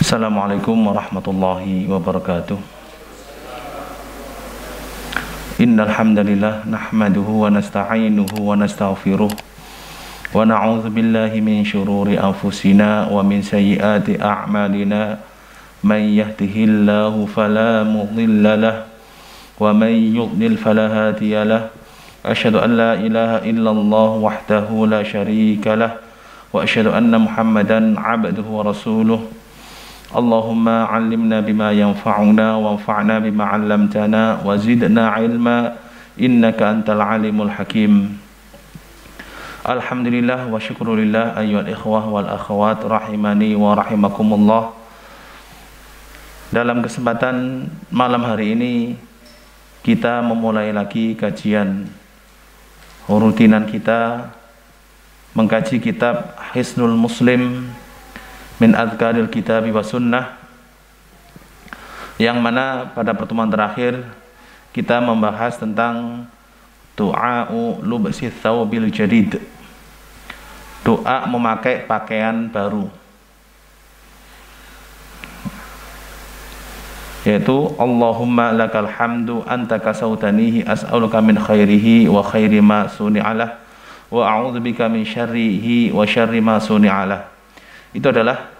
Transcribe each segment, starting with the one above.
Assalamualaikum warahmatullahi wabarakatuh. Innal hamdalillah nahmaduhu wa nasta'inuhu wa nastaghfiruh wa na'udzu billahi min shururi anfusina wa min sayyiati a'malina. Man yahdihillahu fala mudilla lahu wa man yudlil fala hadiya lahu. Asyhadu an la ilaha illallah wahdahu la syarika lahu wa asyhadu anna Muhammadan 'abduhu wa rasuluh. Allahumma 'allimna bima yanfa'una wanfa'na bima 'allamtana wa zidna 'ilma innaka antal 'alimul hakim. Alhamdulillah wa syukrulillah ayyuhal ikhwah wal akhwat rahimani wa rahimakumullah. Dalam kesempatan malam hari ini kita memulai lagi kajian rutinan kita mengkaji kitab Hisnul Muslim min Adhkaril Kitabi wa Sunnah, yang mana pada pertemuan terakhir kita membahas tentang du'a'u lubsi thawbil jadid, doa memakai pakaian baru, yaitu Allahumma lakal hamdu anta kasautanihi as'aluka min khairihi wa khairi ma suni'alah wa a'udzubika min syarrihi wa syarri ma suni'alah. Itu adalah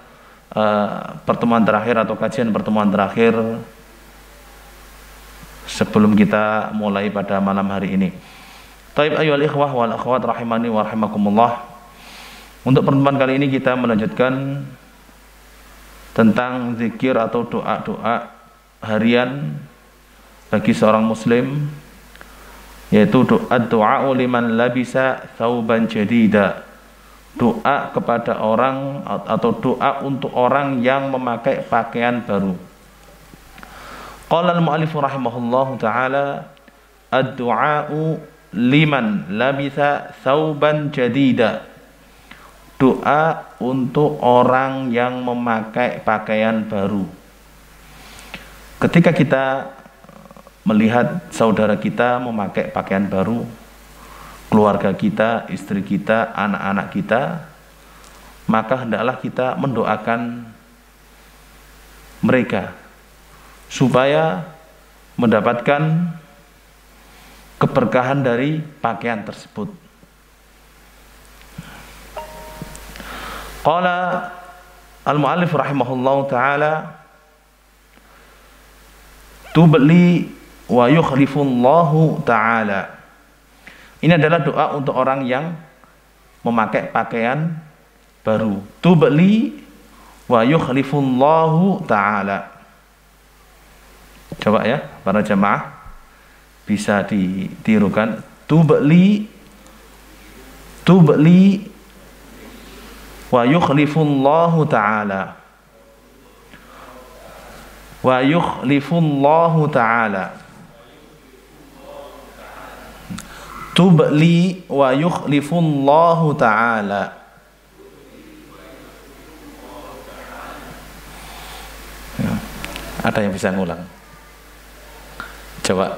pertemuan terakhir atau kajian pertemuan terakhir sebelum kita mulai pada malam hari ini. Taib ayyuhal ikhwah wal akhwat rahimani wa rahimakumullah. Untuk pertemuan kali ini kita melanjutkan tentang zikir atau doa-doa harian bagi seorang muslim, yaitu doa liman labisa thawban jadida, doa kepada orang atau doa untuk orang yang memakai pakaian baru. Qala al-mu'allif rahimahullahu ta'ala ad-du'a'u liman labisa thawban jadida, doa untuk orang yang memakai pakaian baru. Ketika kita melihat saudara kita memakai pakaian baru, keluarga kita, istri kita, anak-anak kita, maka hendaklah kita mendoakan mereka supaya mendapatkan keberkahan dari pakaian tersebut. Qala al-mu'allif rahimahullahu ta'ala tubli wa yukhlifullahu ta'ala. Ini adalah doa untuk orang yang memakai pakaian baru. Tubli wa yukhlifullahu ta'ala. Coba ya para jamaah bisa ditirukan. Tubli wa yukhlifullahu ta'ala. Wa yukhlifullahu ta'ala. Tubli wa yukhlifullahu ta'ala. Ya, ada yang bisa ngulang? Coba.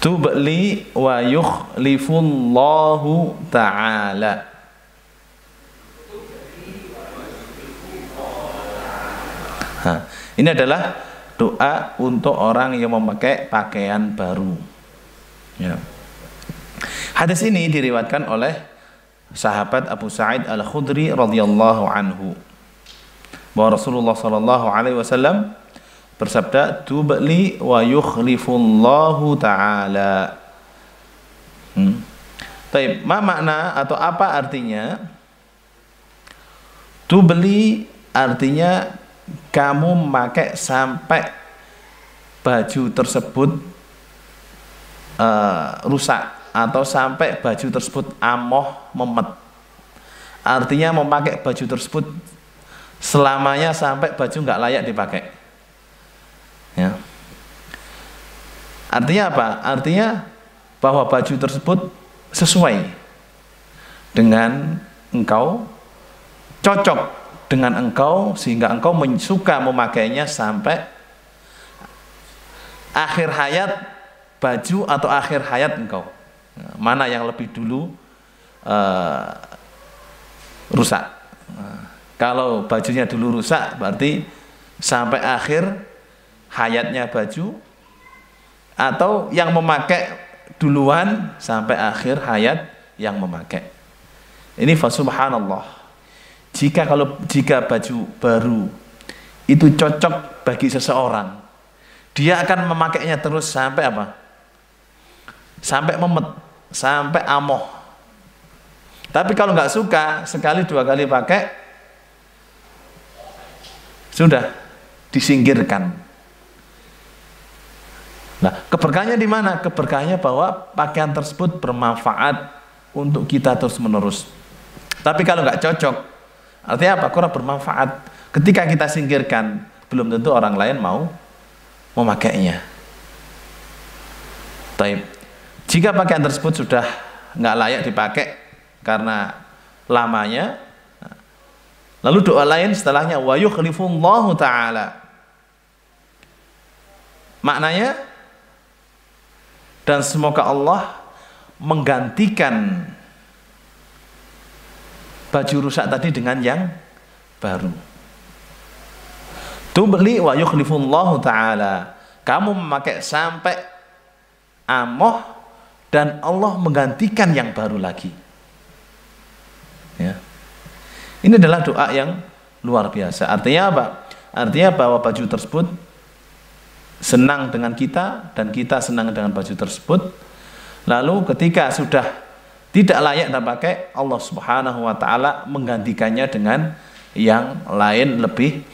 Tubli wa yukhlifullahu ta'ala. Ini adalah doa untuk orang yang memakai pakaian baru. Ya. Hadis ini diriwayatkan oleh sahabat Abu Sa'id Al-Khudri radhiyallahu anhu, bahwa Rasulullah sallallahu alaihi wasallam bersabda, "Tubli wa yukhlifullahu ta'ala." Baik, ma makna atau apa artinya? Tubli artinya kamu memakai sampai baju tersebut rusak atau sampai baju tersebut amoh memet. Artinya memakai baju tersebut selamanya sampai baju nggak layak dipakai. Ya. Artinya apa? Artinya bahwa baju tersebut sesuai dengan engkau, cocok dengan engkau, sehingga engkau suka memakainya sampai akhir hayat baju atau akhir hayat engkau. Mana yang lebih dulu rusak. Nah, kalau bajunya dulu rusak berarti sampai akhir hayatnya baju, atau yang memakai duluan sampai akhir hayat yang memakai. Ini fasubhanallah. Jika baju baru itu cocok bagi seseorang, dia akan memakainya terus sampai apa? Sampai memet, sampai amoh. Tapi kalau nggak suka, sekali dua kali pakai, sudah disingkirkan. Nah, keberkahannya di mana? Keberkahannya bahwa pakaian tersebut bermanfaat untuk kita terus menerus. Tapi kalau nggak cocok, artinya apa? Kurang bermanfaat. Ketika kita singkirkan, belum tentu orang lain mau memakainya. Taib. Jika pakaian tersebut sudah nggak layak dipakai karena lamanya, lalu doa lain setelahnya, wa yukhlifullahu ta'ala. Maknanya, dan semoga Allah menggantikan baju rusak tadi dengan yang baru. Tubli wa yukhlifullahu ta'ala. Kamu memakai sampai amoh dan Allah menggantikan yang baru lagi. Ya. Ini adalah doa yang luar biasa. Artinya apa? Artinya bahwa baju tersebut senang dengan kita dan kita senang dengan baju tersebut. Lalu ketika sudah tidak layak dipakai, Allah Subhanahu wa taala menggantikannya dengan yang lain lebih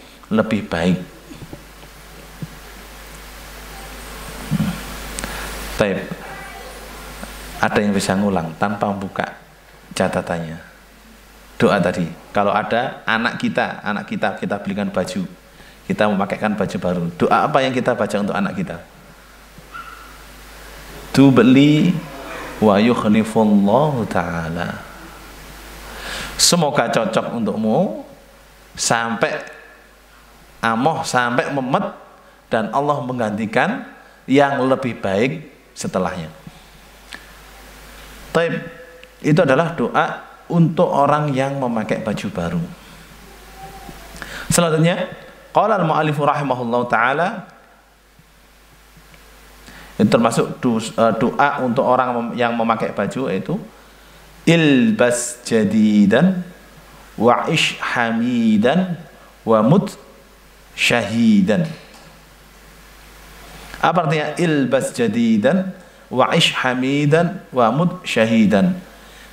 baik. Baik. Ada yang bisa ngulang tanpa membuka catatannya? Doa tadi. Kalau ada anak kita belikan baju, kita memakaikan baju baru. Doa apa yang kita baca untuk anak kita? Tubli wa yukhlifullahu ta'ala. Semoga cocok untukmu sampai amoh, sampai memet, dan Allah menggantikan yang lebih baik setelahnya. Taib. Itu adalah doa untuk orang yang memakai baju baru. Selanjutnya, qala al-mu'allifu rahimahullahu ta'ala, itu termasuk doa untuk orang yang memakai baju, yaitu ilbas jadidan wa ish hamidan wa mut syahidan. Apa artinya ilbas jadidan wa ish hamidan wa mut syahidan?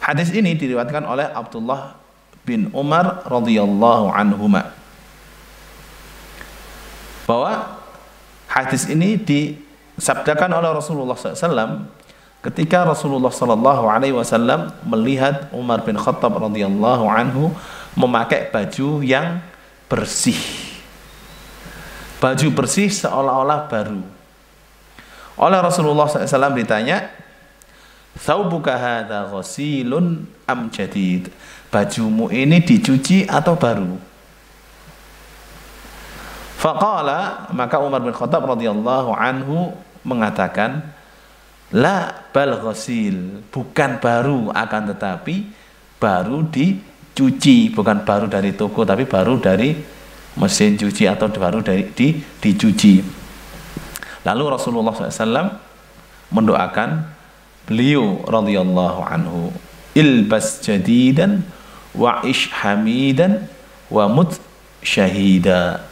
Hadis ini diriwayatkan oleh Abdullah bin Umar radhiyallahu anhuma, bahwa hadis ini disabdakan oleh Rasulullah SAW ketika Rasulullah SAW melihat Umar bin Khattab radhiyallahu anhu memakai baju yang bersih. Baju bersih seolah-olah baru. Oleh Rasulullah SAW ditanya, "Thawbuka hadza ghasilun am jadid?" Bajumu ini dicuci atau baru? Faqala, maka Umar bin Khattab radhiyallahu anhu mengatakan, la bal ghasil, bukan baru, akan tetapi baru dicuci, bukan baru dari toko tapi baru dari mesin cuci atau baru dari dicuci. Lalu Rasulullah SAW mendoakan beliau radhiyallahu anhu, ilbas jadidan wa ish hamidan wa mut syahida.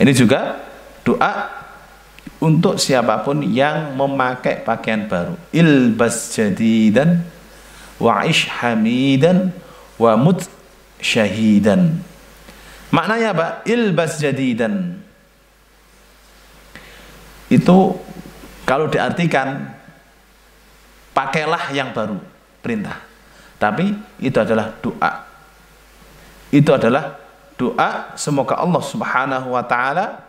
Ini juga doa untuk siapapun yang memakai pakaian baru. Ilbas jadidan wa ish hamidan wa mut syahidan. Maknanya apa? Ilbas jadidan itu kalau diartikan pakailah yang baru, perintah. Tapi itu adalah doa. Itu adalah doa semoga Allah Subhanahu wa taala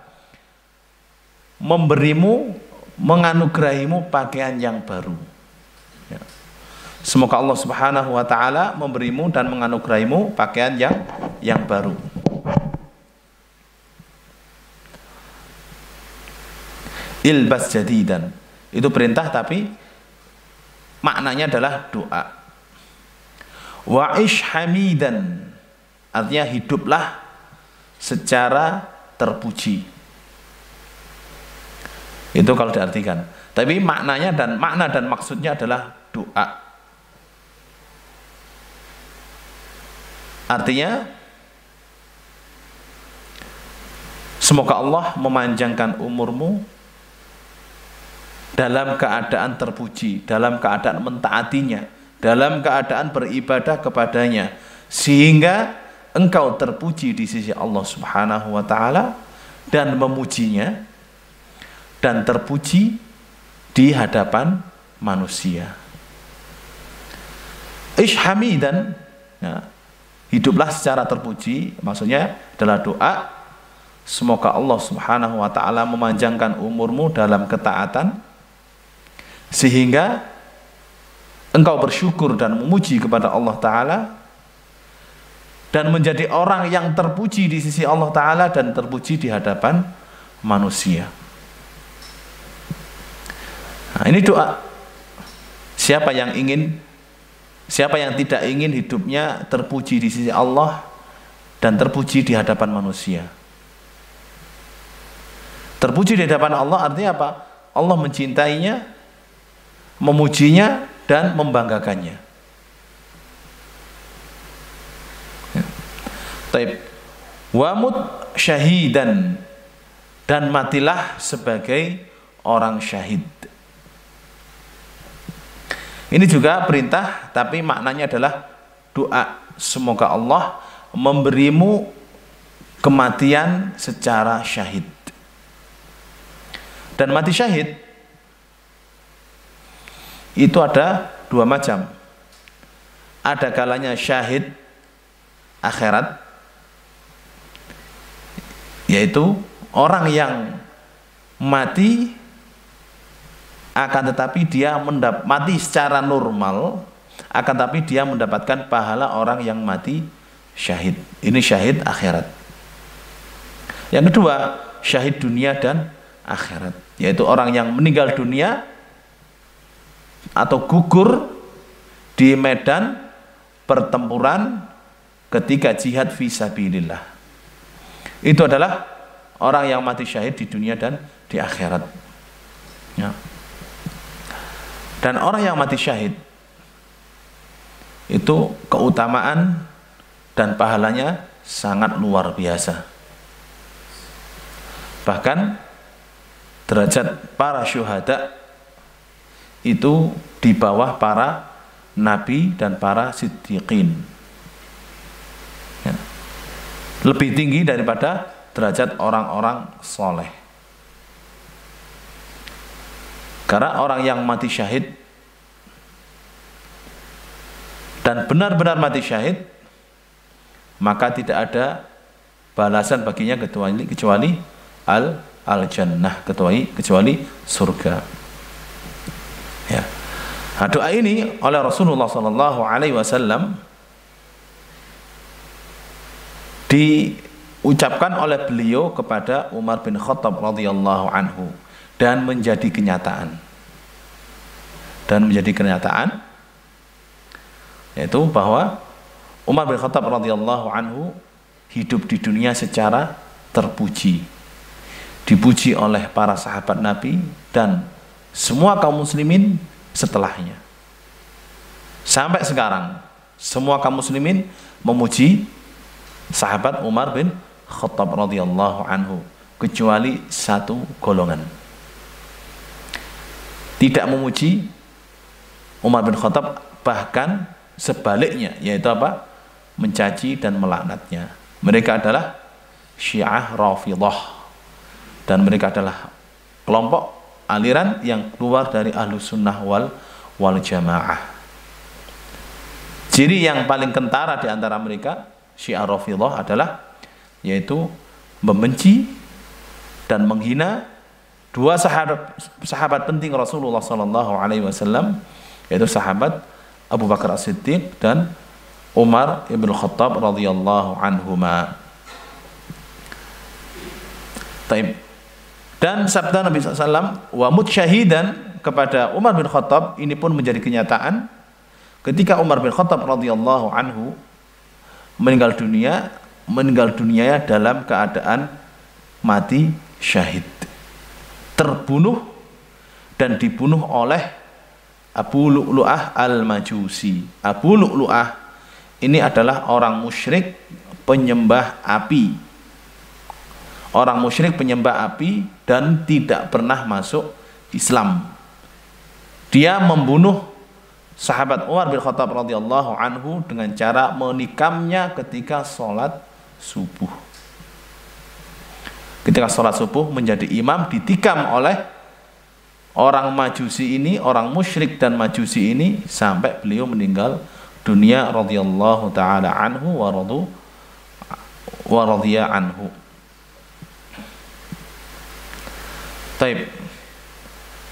memberimu, menganugerahimu pakaian yang baru. Ya. Semoga Allah Subhanahu wa taala memberimu dan menganugerahimu pakaian yang baru. Ilbas jadidan itu perintah tapi maknanya adalah doa. Wa'ish hamidan, artinya hiduplah secara terpuji. Itu kalau diartikan. Tapi makna dan maksudnya adalah doa. Artinya semoga Allah memanjangkan umurmu dalam keadaan terpuji, dalam keadaan mentaatinya, dalam keadaan beribadah kepadanya, sehingga engkau terpuji di sisi Allah Subhanahu wa ta'ala dan memujinya, dan terpuji di hadapan manusia. Ish hamidan, ya, hiduplah secara terpuji, maksudnya adalah doa semoga Allah Subhanahu wa ta'ala memanjangkan umurmu dalam ketaatan, sehingga engkau bersyukur dan memuji kepada Allah Ta'ala, dan menjadi orang yang terpuji di sisi Allah Ta'ala dan terpuji di hadapan manusia. Nah, ini doa. Siapa yang tidak ingin hidupnya terpuji di sisi Allah dan terpuji di hadapan manusia? Terpuji di hadapan Allah artinya apa? Allah mencintainya, memujinya, dan membanggakannya. Taib. Wamut syahidan, dan matilah sebagai orang syahid. Ini juga perintah, tapi maknanya adalah doa. Semoga Allah memberimu kematian secara syahid. Dan mati syahid itu ada dua macam. Ada kalanya syahid akhirat, yaitu orang yang mati akan tetapi dia mati secara normal, akan tetapi dia mendapatkan pahala orang yang mati syahid. Ini syahid akhirat. Yang kedua, syahid dunia dan akhirat, yaitu orang yang meninggal dunia atau gugur di medan pertempuran ketika jihad fisabilillah. Itu adalah orang yang mati syahid di dunia dan di akhirat, ya. Dan orang yang mati syahid itu keutamaan dan pahalanya sangat luar biasa. Bahkan derajat para syuhada itu di bawah para nabi dan para siddiqin, ya. Lebih tinggi daripada derajat orang-orang soleh. Karena orang yang mati syahid dan benar-benar mati syahid, maka tidak ada balasan baginya kecuali al-jannah, kecuali surga, ya. Nah, doa ini oleh Rasulullah SAW diucapkan oleh beliau kepada Umar bin Khattab radhiyallahu anhu dan menjadi kenyataan. Yaitu bahwa Umar bin Khattab radhiyallahu anhu hidup di dunia secara terpuji, dipuji oleh para sahabat Nabi dan semua kaum muslimin setelahnya. Sampai sekarang semua kaum muslimin memuji sahabat Umar bin Khattab radhiyallahu anhu, kecuali satu golongan tidak memuji Umar bin Khattab, bahkan sebaliknya, yaitu apa? Mencaci dan melaknatnya. Mereka adalah Syiah Rafidhah, dan mereka adalah kelompok aliran yang keluar dari Ahlus Sunnah wal Jamaah. Ciri yang paling kentara di antara mereka, Syiah Rafidhah, adalah yaitu membenci dan menghina dua sahabat penting Rasulullah SAW, yaitu sahabat Abu Bakar As-Siddiq dan Umar ibn Khattab radhiyallahu anhuma. Dan sabda Nabi SAW, wa mut syahidan, kepada Umar bin Khattab ini pun menjadi kenyataan, ketika Umar bin Khattab radhiyallahu anhu meninggal dunia dalam keadaan mati syahid, terbunuh dan dibunuh oleh Abu Lu'lu'ah al-Majusi. Abu Lu'lu'ah ini adalah orang musyrik penyembah api. Orang musyrik penyembah api dan tidak pernah masuk Islam. Dia membunuh sahabat Umar bin Khattab radhiyallahu anhu dengan cara menikamnya ketika sholat subuh. Ketika sholat subuh menjadi imam, ditikam oleh orang Majusi ini, orang musyrik dan Majusi ini sampai beliau meninggal dunia radhiyallahu taala anhu wa radhiya anhu. Taib.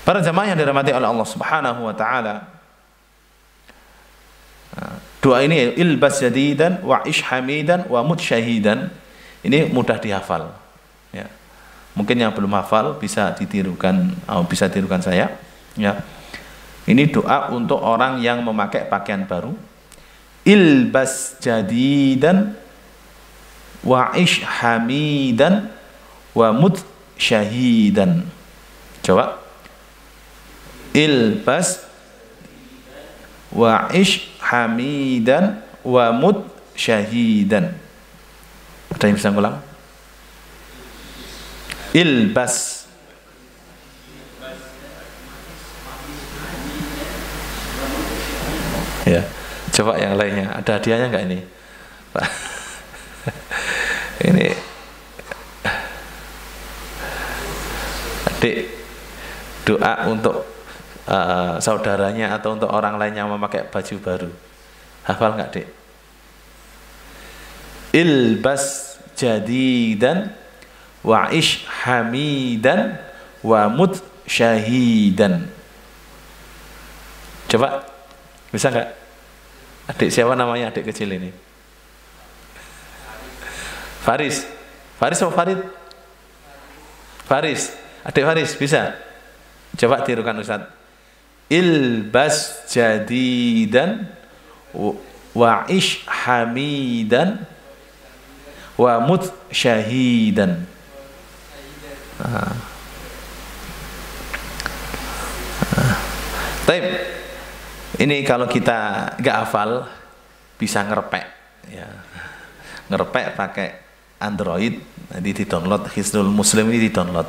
Para jamaah yang dirahmati oleh Allah Subhanahu wa taala, doa ini ilbas jadidan wa ish hamidan wa mut syahidan, ini mudah dihafal ya. Mungkin yang belum hafal bisa ditirukan, bisa tirukan saya ya. Ini doa untuk orang yang memakai pakaian baru. Ilbas jadidan wa ish hamidan wa mut syahidan. Coba. Ilbas wa ish hamidan wa mut syahidan. Ada yang bisa ngulang? Ilbas ya. Coba yang lainnya, ada hadiahnya nggak ini Pak? Ini adik doa untuk saudaranya atau untuk orang lain yang memakai baju baru. Hafal nggak, Dek? Ilbas jadidan wa ish hamidan wa mut syahidan. Coba, bisa nggak? Adik siapa namanya, adik kecil ini? Faris. Faris atau Farid? Faris. Adik Faris, bisa? Coba tirukan Ustaz. Ilbas jadidan wa ish hamidan wa mut syahidan. Taib. Ini kalau kita nggak hafal bisa ngerepek ya. Ngerepek pakai Android, nanti di-download. Hisnul Muslim ini di-download.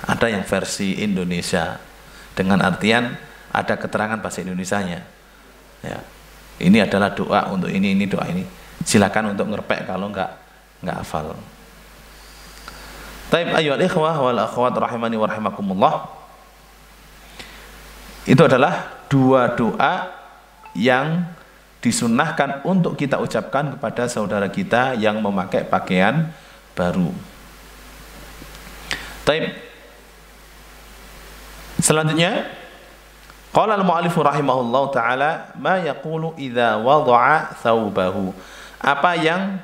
Ada yang versi Indonesia dengan artian ada keterangan bahasa Indonesianya ya. Ini adalah doa untuk ini doa ini. Silakan untuk ngerepek kalau nggak hafal. Taib ayyuhal ikhwah wal akhwat rahimani wa rahimakumullah. Itu adalah dua doa yang disunnahkan untuk kita ucapkan kepada saudara kita yang memakai pakaian baru. Taib. Selanjutnya, qala al-mu'allifu rahimahullahu taala ma yaqulu idza wada'a thawbahu. Apa yang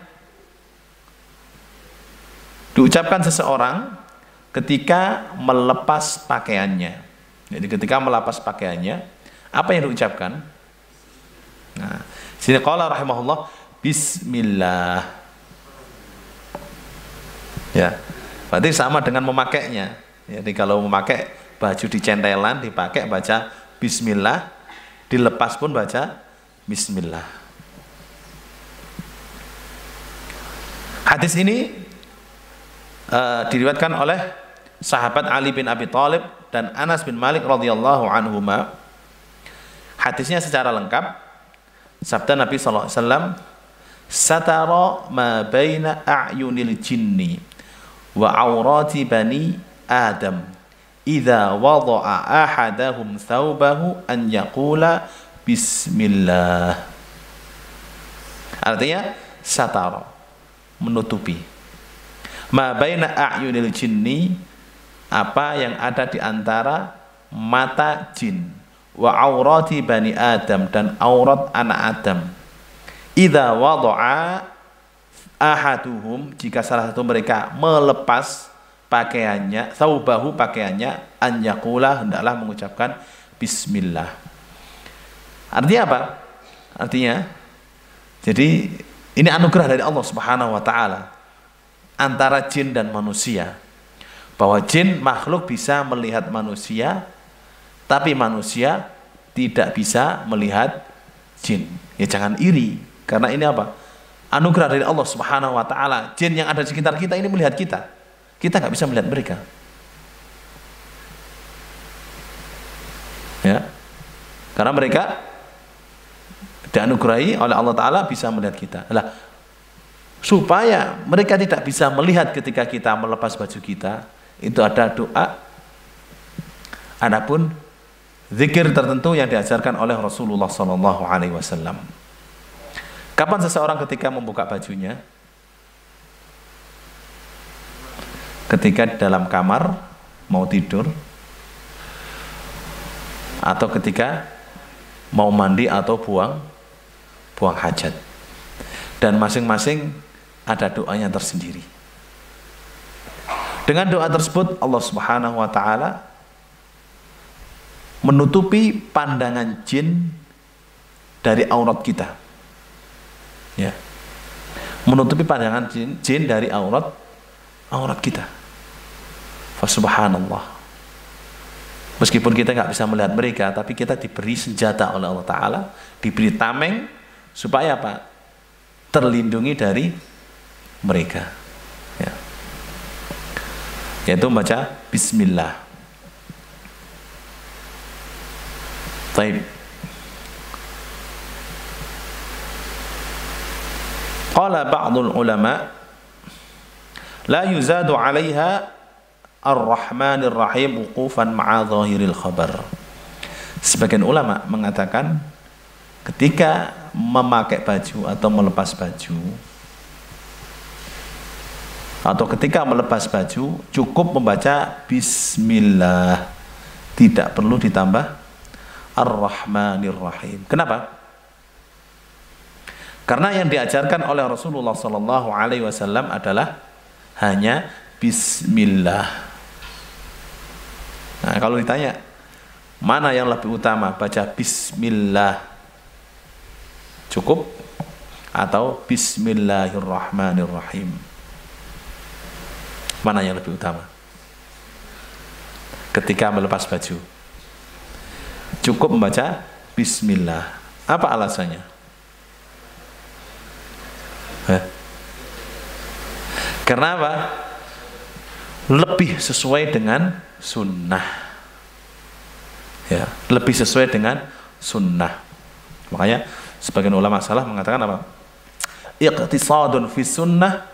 diucapkan seseorang ketika melepas pakaiannya. Jadi ketika melepas pakaiannya, apa yang diucapkan? Nah, sini qala rahimahullah bismillah. Ya. Berarti sama dengan memakainya. Jadi kalau memakai baju dicentelan, dipakai baca bismillah, dilepas pun baca bismillah. Hadis ini diriwayatkan oleh sahabat Ali bin Abi Thalib dan Anas bin Malik radhiyallahu anhuma. Hadisnya secara lengkap. Sabda Nabi sallallahu alaihi wasallam, "Satara ma baina a'yunil jinni wa aurati bani Adam. Idza wada'a ahadahum thawbahu an yaqula bismillah." Artinya satara, menutupi. Ma baina a'yunil jinni, apa yang ada di antara mata jin, wa aurati bani Adam, dan aurat anak Adam. Idza wada'a ahaduhum, jika salah satu mereka melepas pakaiannya, thawbahu pakaiannya, an yaqula, hendaklah mengucapkan bismillah. Artinya apa? Artinya, jadi ini anugerah dari Allah Subhanahu wa taala antara jin dan manusia. Bahwa jin makhluk bisa melihat manusia, tapi manusia tidak bisa melihat jin. Ya jangan iri, karena ini apa? Anugerah dari Allah Subhanahu wa taala. Jin yang ada di sekitar kita ini melihat kita. Kita nggak bisa melihat mereka. Ya. Karena mereka dianugerahi oleh Allah taala bisa melihat kita. Lah, supaya mereka tidak bisa melihat ketika kita melepas baju kita, itu ada doa. Adapun zikir tertentu yang diajarkan oleh Rasulullah SAW. Kapan seseorang ketika membuka bajunya? Ketika di dalam kamar mau tidur, atau ketika mau mandi atau buang hajat. Dan masing-masing ada doanya tersendiri. Dengan doa tersebut Allah Subhanahu wa taala menutupi pandangan jin dari aurat kita. Ya. Menutupi pandangan jin dari aurat kita. Fa subhanallah. Meskipun kita nggak bisa melihat mereka, tapi kita diberi senjata oleh Allah taala, diberi tameng supaya apa? Terlindungi dari mereka. Ya. Yaitu membaca bismillah. Baik. Qala ba'dul ulama la yuzadu 'alaiha Ar-Rahmanir Rahim wuqufan ma'a zahiril khabar. Sebagian ulama mengatakan ketika memakai baju atau melepas baju, atau ketika melepas baju cukup membaca bismillah, tidak perlu ditambah Ar-Rahmanir Rahim. Kenapa? Karena yang diajarkan oleh Rasulullah SAW adalah hanya bismillah. Nah, kalau ditanya mana yang lebih utama, baca bismillah cukup atau bismillahirrahmanirrahim, mana yang lebih utama ketika melepas baju? Cukup membaca bismillah. Apa alasannya? Karena apa? Lebih sesuai dengan sunnah. Ya, lebih sesuai dengan sunnah. Makanya sebagian ulama salah mengatakan apa? Iqtisadun fi sunnah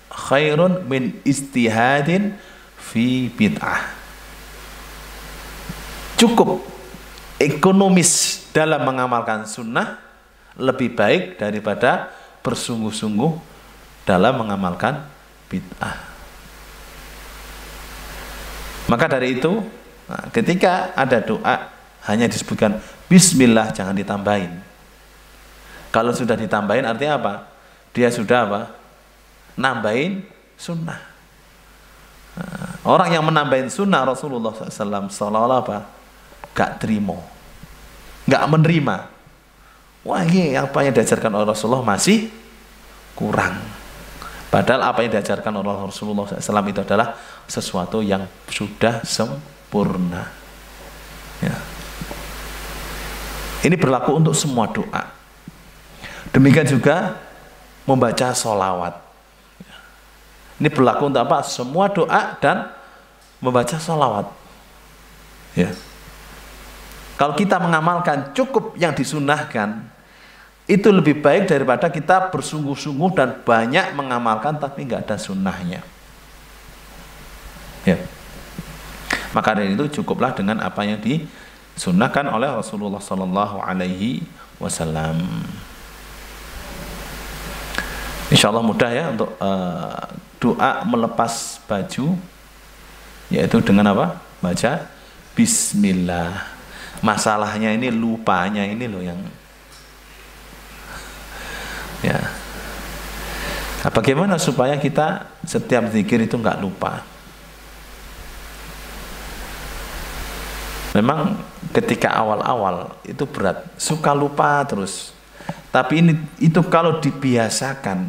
khairun min istihadin fi bid'ah. Cukup ekonomis dalam mengamalkan sunnah lebih baik daripada bersungguh-sungguh dalam mengamalkan bid'ah. Maka dari itu, ketika ada doa hanya disebutkan bismillah, jangan ditambahin. Kalau sudah ditambahin artinya apa? Dia sudah apa? Nambahin sunnah. Orang yang menambahin sunnah Rasulullah SAW seolah-olah apa? Gak terima, gak menerima. Wah, ini apa yang diajarkan oleh Rasulullah masih kurang. Padahal apa yang diajarkan oleh Rasulullah SAW itu adalah sesuatu yang sudah sempurna. Ya. Ini berlaku untuk semua doa. Demikian juga membaca sholawat. Ini berlaku untuk apa? Semua doa dan membaca sholawat. Ya. Kalau kita mengamalkan cukup yang disunahkan, itu lebih baik daripada kita bersungguh-sungguh dan banyak mengamalkan tapi nggak ada sunnahnya. Ya. Maka dari itu cukuplah dengan apa yang disunnahkan oleh Rasulullah SAW. Insya Allah mudah ya untuk doa melepas baju, yaitu dengan apa? Baca bismillah. Masalahnya ini lupanya ini loh yang ya. Bagaimana supaya kita setiap zikir itu nggak lupa? Memang ketika awal-awal itu berat, suka lupa terus. Tapi itu kalau dibiasakan,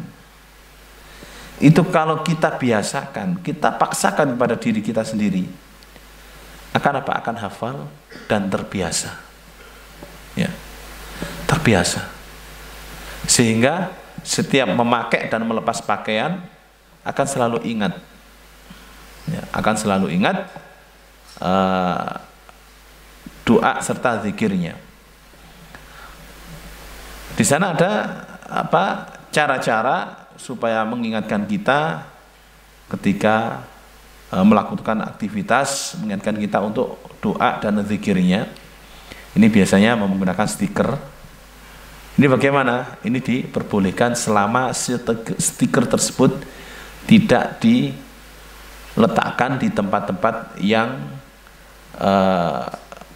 itu kalau kita biasakan, kita paksakan pada diri kita sendiri, akan apa? Akan hafal dan terbiasa. Ya, terbiasa. Sehingga setiap memakai dan melepas pakaian akan selalu ingat. Ya, akan selalu ingat doa serta zikirnya. Di sana ada cara-cara supaya mengingatkan kita ketika melakukan aktivitas, mengingatkan kita untuk doa dan zikirnya. Ini biasanya menggunakan stiker. Ini bagaimana? Ini diperbolehkan selama stiker tersebut tidak diletakkan di tempat-tempat yang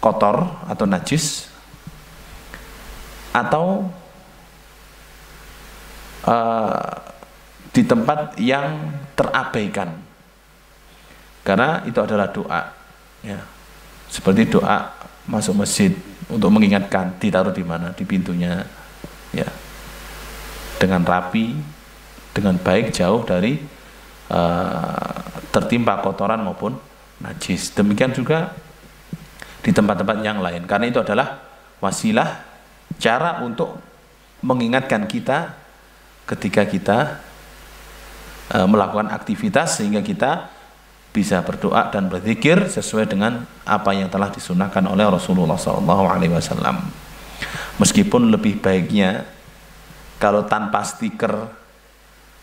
kotor atau najis, atau di tempat yang terabaikan, karena itu adalah doa, ya, seperti doa masuk masjid untuk mengingatkan, ditaruh di mana? Di pintunya, ya, dengan rapi, dengan baik, jauh dari tertimpa kotoran maupun najis. Demikian juga di tempat-tempat yang lain, karena itu adalah wasilah, cara untuk mengingatkan kita ketika kita melakukan aktivitas, sehingga kita bisa berdoa dan berzikir sesuai dengan apa yang telah disunahkan oleh Rasulullah SAW. Meskipun lebih baiknya kalau tanpa stiker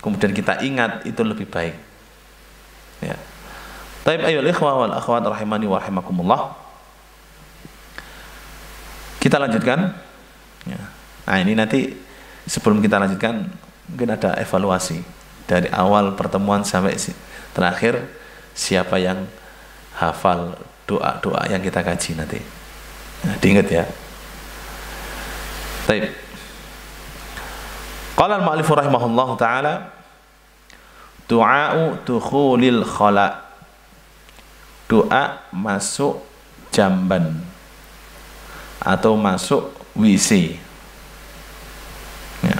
kemudian kita ingat, itu lebih baik. Ya. Taib ayyuhal ikhwah wal akhwat rahimani wa rahimakumullah. Kita lanjutkan. Ya. Nah, ini nanti sebelum kita lanjutkan mungkin ada evaluasi dari awal pertemuan sampai terakhir, siapa yang hafal doa-doa yang kita kaji nanti. Nah, diingat ya. Baik. Qala al-mu'allif rahimahullahu taala, du'a'u dukhulil khala. Doa masuk jamban atau masuk WC. Ya.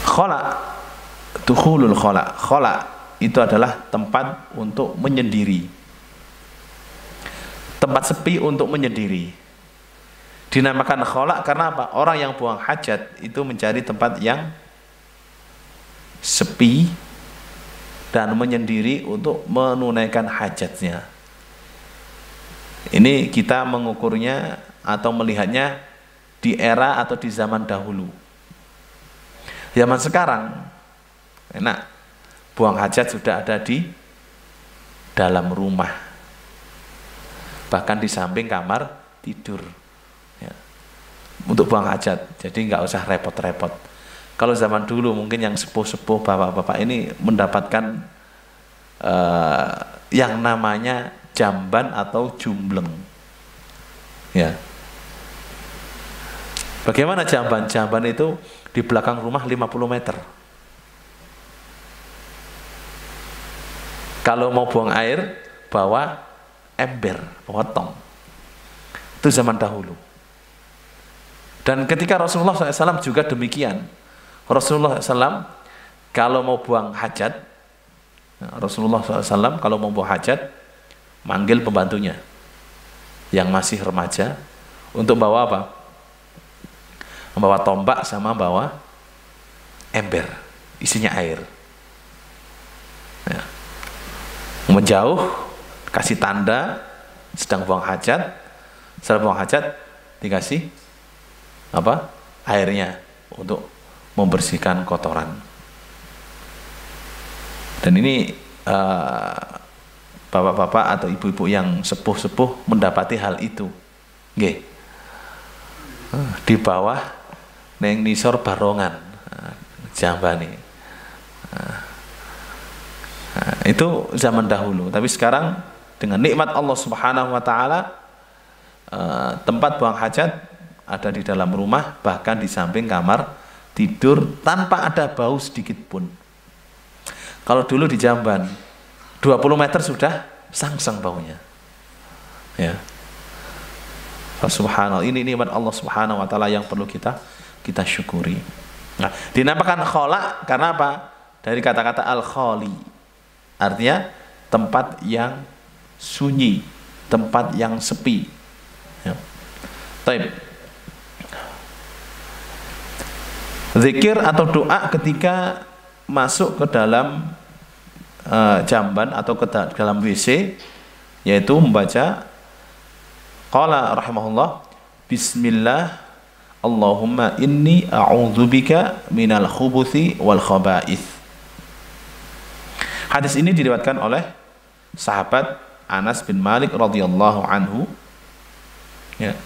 Khala, dukhulul khala. Khala itu adalah tempat untuk menyendiri, tempat sepi untuk menyendiri. Dinamakan khala karena apa? Orang yang buang hajat itu mencari tempat yang sepi dan menyendiri untuk menunaikan hajatnya. Ini kita mengukurnya atau melihatnya di era atau di zaman dahulu. Zaman sekarang enak, buang hajat sudah ada di dalam rumah, bahkan di samping kamar tidur, ya, untuk buang hajat. Jadi nggak usah repot-repot. Kalau zaman dulu mungkin yang sepuh-sepuh, bapak-bapak ini mendapatkan yang namanya jamban atau jumbleng, ya. Bagaimana jamban? Jamban itu di belakang rumah 50 meter. Kalau mau buang air, bawa ember, bawa tong. Itu zaman dahulu. Dan ketika Rasulullah SAW juga demikian. Rasulullah SAW kalau mau buang hajat, Rasulullah SAW kalau mau buang hajat, manggil pembantunya yang masih remaja untuk bawa apa? Membawa tombak sama bawa ember, isinya air. Ya. Menjauh, kasih tanda sedang buang hajat. Setelah buang hajat dikasih apa? Airnya untuk membersihkan kotoran. Dan ini bapak-bapak atau ibu-ibu yang sepuh-sepuh mendapati hal itu. Nggih. Di bawah neng nisor barongan jambane. Itu zaman dahulu. Tapi sekarang dengan nikmat Allah Subhanahu wa taala, tempat buang hajat ada di dalam rumah, bahkan di samping kamar tidur, tanpa ada bau sedikit pun. Kalau dulu di Jamban 20 meter sudah sangsang baunya, ya. Subhanallah, ini nikmat Allah Subhanahu wa taala yang perlu kita syukuri. Nah, dinamakan khala karena apa? Dari kata-kata al-khali. Artinya tempat yang sunyi, tempat yang sepi. Ya. Taib. Zikir atau doa ketika masuk ke dalam jamban atau ke dalam WC, yaitu membaca qala rahimahullah, bismillah Allahumma inni a'udzubika minal khubuthi wal khaba'ith. Hadis ini diriwayatkan oleh sahabat Anas bin Malik radhiyallahu anhu, ya,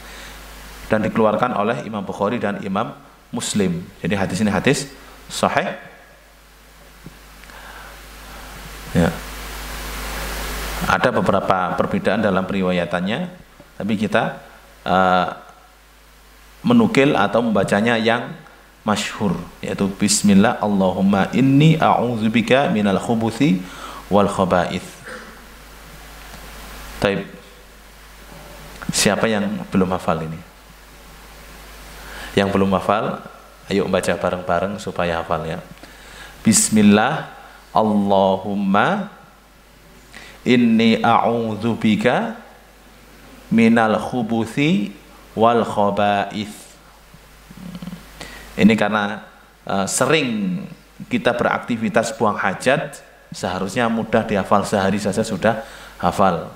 dan dikeluarkan oleh Imam Bukhari dan Imam Muslim. Jadi hadis ini hadis sahih. Ya. Ada beberapa perbedaan dalam periwayatannya, tapi kita menukil atau membacanya yang masyhur, yaitu bismillah Allahumma inni a'udzubika minal khubuthi wal khaba'ith. Taib. Siapa yang belum hafal ini? Yang belum hafal, ayo baca bareng-bareng supaya hafal ya. Bismillah Allahumma inni a'udzubika minal khubuthi wal khaba'ith. Ini karena sering kita beraktivitas buang hajat, seharusnya mudah dihafal, sehari saja sudah hafal.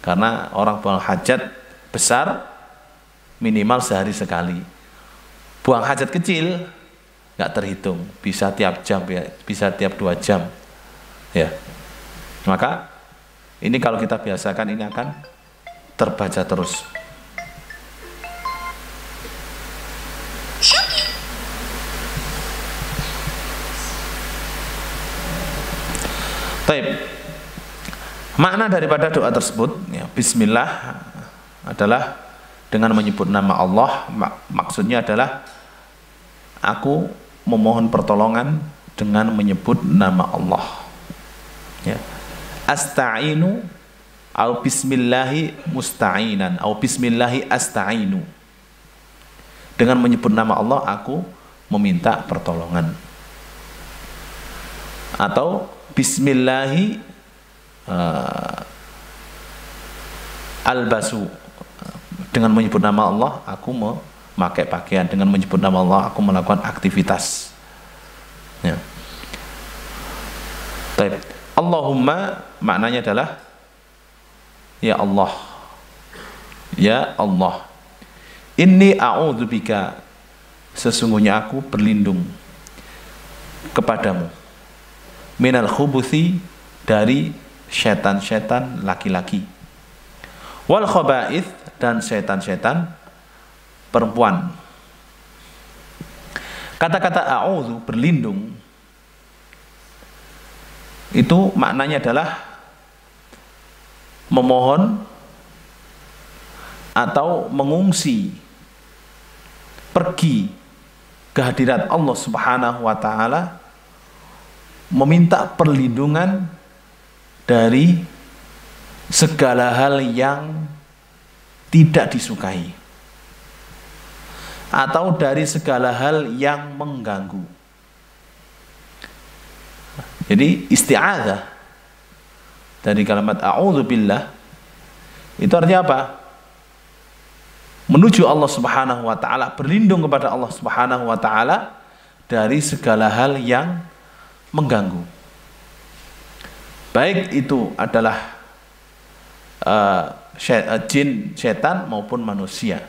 Karena orang buang hajat besar minimal sehari sekali. Buang hajat kecil nggak terhitung, bisa tiap jam ya, bisa tiap 2 jam. Ya. Maka ini kalau kita biasakan ini akan terbaca terus. Taib. Makna daripada doa tersebut, ya, bismillah adalah dengan menyebut nama Allah. Maksudnya adalah aku memohon pertolongan dengan menyebut nama Allah. Ya. Asta'inu au bismillahi musta'inan au bismillahi asta'inu. Dengan menyebut nama Allah aku meminta pertolongan. Atau bismillahi albasu, dengan menyebut nama Allah aku memakai pakaian, dengan menyebut nama Allah aku melakukan aktivitas. Ya. Baik. Allahumma maknanya adalah ya Allah, ya Allah, inni a'udzubika, sesungguhnya aku berlindung kepadamu, minal khubuthi, dari setan-setan laki-laki, wal khaba'ith, dan setan-setan perempuan. Kata-kata a'udzu, berlindung, itu maknanya adalah memohon atau mengungsi, pergi ke hadirat Allah Subhanahu wa taala, meminta perlindungan dari segala hal yang tidak disukai atau dari segala hal yang mengganggu. Jadi isti'adzah dari kalimat a'udzubillah itu artinya apa? Menuju Allah Subhanahu wa taala, berlindung kepada Allah Subhanahu wa taala dari segala hal yang mengganggu. Baik itu adalah jin, setan maupun manusia.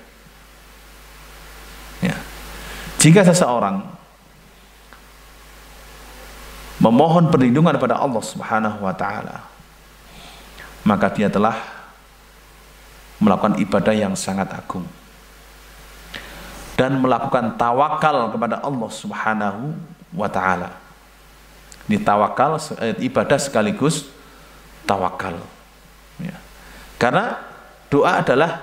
Ya. Jika seseorang memohon perlindungan kepada Allah Subhanahu wa taala, maka dia telah melakukan ibadah yang sangat agung dan melakukan tawakal kepada Allah Subhanahu wa taala. Ditawakal, ibadah sekaligus tawakal. Ya. Karena doa adalah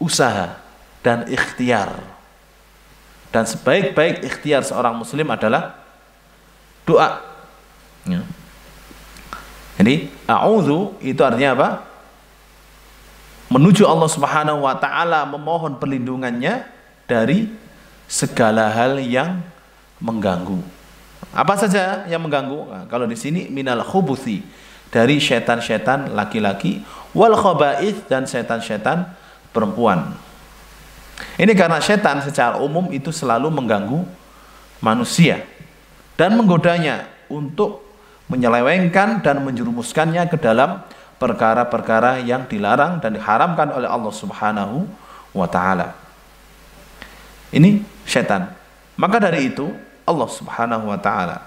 usaha dan ikhtiar. Dan sebaik-baik ikhtiar seorang muslim adalah doa. Ya. Jadi a'udzu itu artinya apa? menuju Allah Subhanahu wa taala, memohon perlindungannya dari segala hal yang mengganggu. Apa saja yang mengganggu? Nah, kalau di sini minal khubuthi, dari setan-setan laki-laki, wal khaba'ith, dan setan-setan perempuan. Ini karena setan secara umum itu selalu mengganggu manusia dan menggodanya untuk menyelewengkan dan menjerumuskannya ke dalam perkara-perkara yang dilarang dan diharamkan oleh Allah Subhanahu wa taala. Ini setan. Maka dari itu Allah Subhanahu wa taala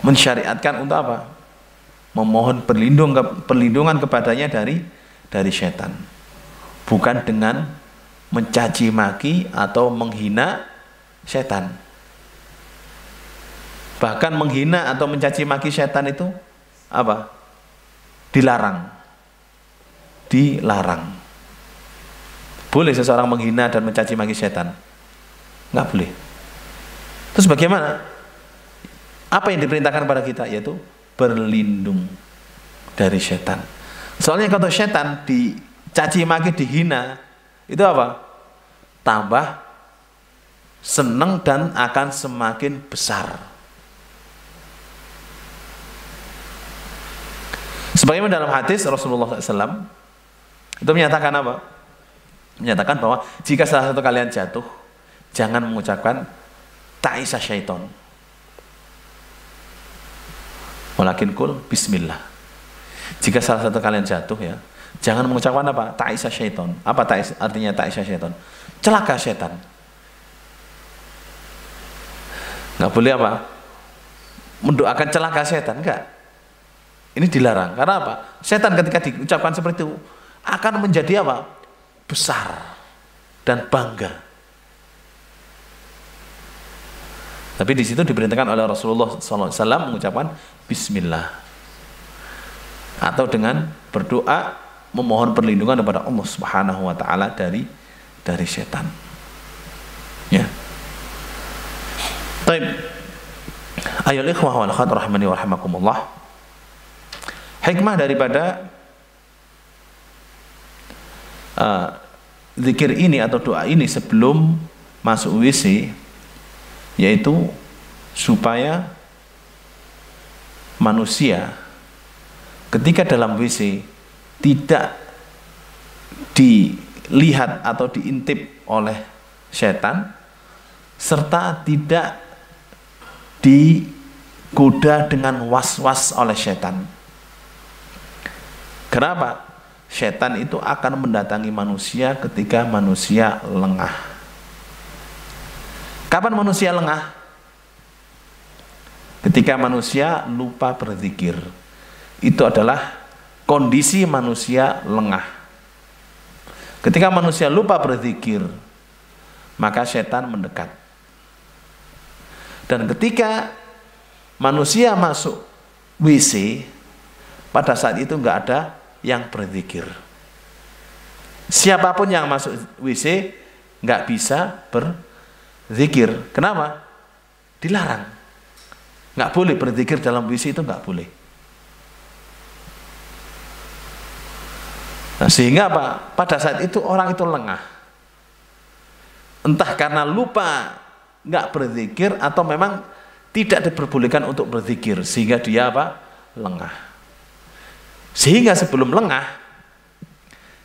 mensyariatkan untuk apa? Memohon perlindungan kepadanya dari setan. Bukan dengan mencaci maki atau menghina setan. Bahkan menghina atau mencaci maki setan itu apa? Dilarang. Dilarang. Boleh seseorang menghina dan mencaci maki setan? Nggak boleh. Terus bagaimana? Apa yang diperintahkan kepada kita? Yaitu berlindung dari setan. Soalnya kalau setan dicaci maki, dihina, itu apa? Tambah senang dan akan semakin besar. Sebagaimana dalam hadis Rasulullah SAW itu menyatakan apa? Menyatakan bahwa jika salah satu kalian jatuh, jangan mengucapkan ta'isa syaiton, walakin kul bismillah. Jika salah satu kalian jatuh, ya, jangan mengucapkan apa? Ta'isa syaiton. Apa artinya ta'isa syaiton? Celaka setan. Nggak boleh apa? Mendoakan celaka setan, enggak. Ini dilarang. Karena apa? Setan ketika diucapkan seperti itu akan menjadi apa? Besar dan bangga. Tapi di situ diperintahkan oleh Rasulullah SAW mengucapkan Bismillah, atau dengan berdoa memohon perlindungan kepada Allah Subhanahu Wa Taala dari setan. Ya. Baik. Ayol ikhwah wal akhwat rahimani wa rahimakumullah. Hikmah daripada zikir ini atau doa ini sebelum masuk WC, yaitu supaya manusia ketika dalam WC tidak dilihat atau diintip oleh setan, serta tidak digoda dengan was-was oleh setan. Kenapa? Setan itu akan mendatangi manusia ketika manusia lengah. Kapan manusia lengah? Ketika manusia lupa berzikir. Itu adalah kondisi manusia lengah. Ketika manusia lupa berzikir, maka setan mendekat. Dan ketika manusia masuk WC, pada saat itu nggak ada yang berzikir. Siapapun yang masuk WC nggak bisa berzikir. Kenapa? Dilarang. Nggak boleh berzikir dalam WC, itu nggak boleh. Nah, sehingga apa? Pada saat itu orang itu lengah. Entah karena lupa nggak berzikir atau memang tidak diperbolehkan untuk berzikir, sehingga dia apa? Lengah. Sehingga sebelum lengah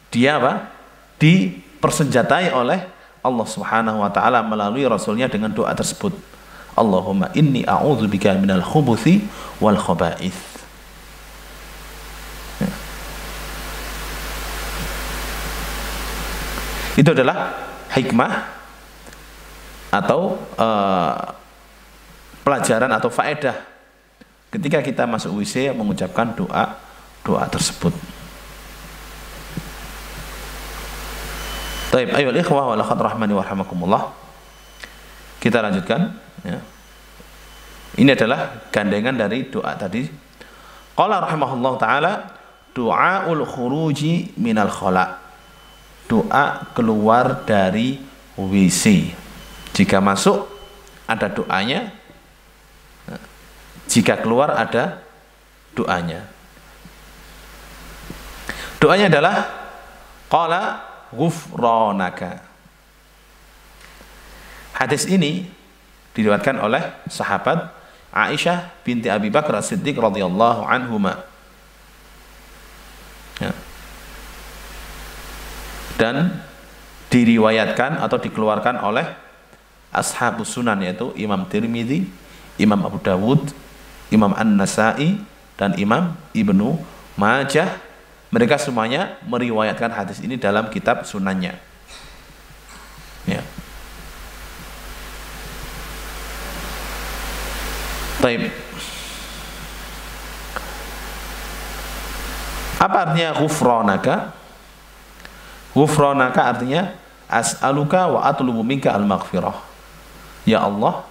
dia apa? Dipersenjatai oleh Allah Subhanahu wa taala melalui rasulnya dengan doa tersebut. Allahumma inni a'udzubika minal khubuthi wal khaba'ith. Ya. Itu adalah hikmah atau pelajaran atau faedah ketika kita masuk WC mengucapkan doa tersebut. Baik, ayo ikhwah wal akhwat rahmani wa rahmakumullah. Kita lanjutkan, ya. Ini adalah gandengan dari doa tadi. Qala rahimahullah taala, du'aul khuruji minal khala. Doa keluar dari WC. Jika masuk ada doanya, jika keluar ada doanya. Doanya adalah qala ghufranaka. Hadis ini diriwayatkan oleh sahabat Aisyah binti Abi Bakar As-Siddiq radhiyallahu anhuma. Ya. Dan diriwayatkan atau dikeluarkan oleh ashabus sunan, yaitu Imam Tirmidzi, Imam Abu Dawud, Imam An-Nasa'i, dan Imam Ibnu Majah. Mereka semuanya meriwayatkan hadis ini dalam kitab sunannya. Ya. Baik. Apa artinya ghufranaka? Ghufranaka artinya as'aluka wa atlubu minka al-maghfirah. Ya Allah,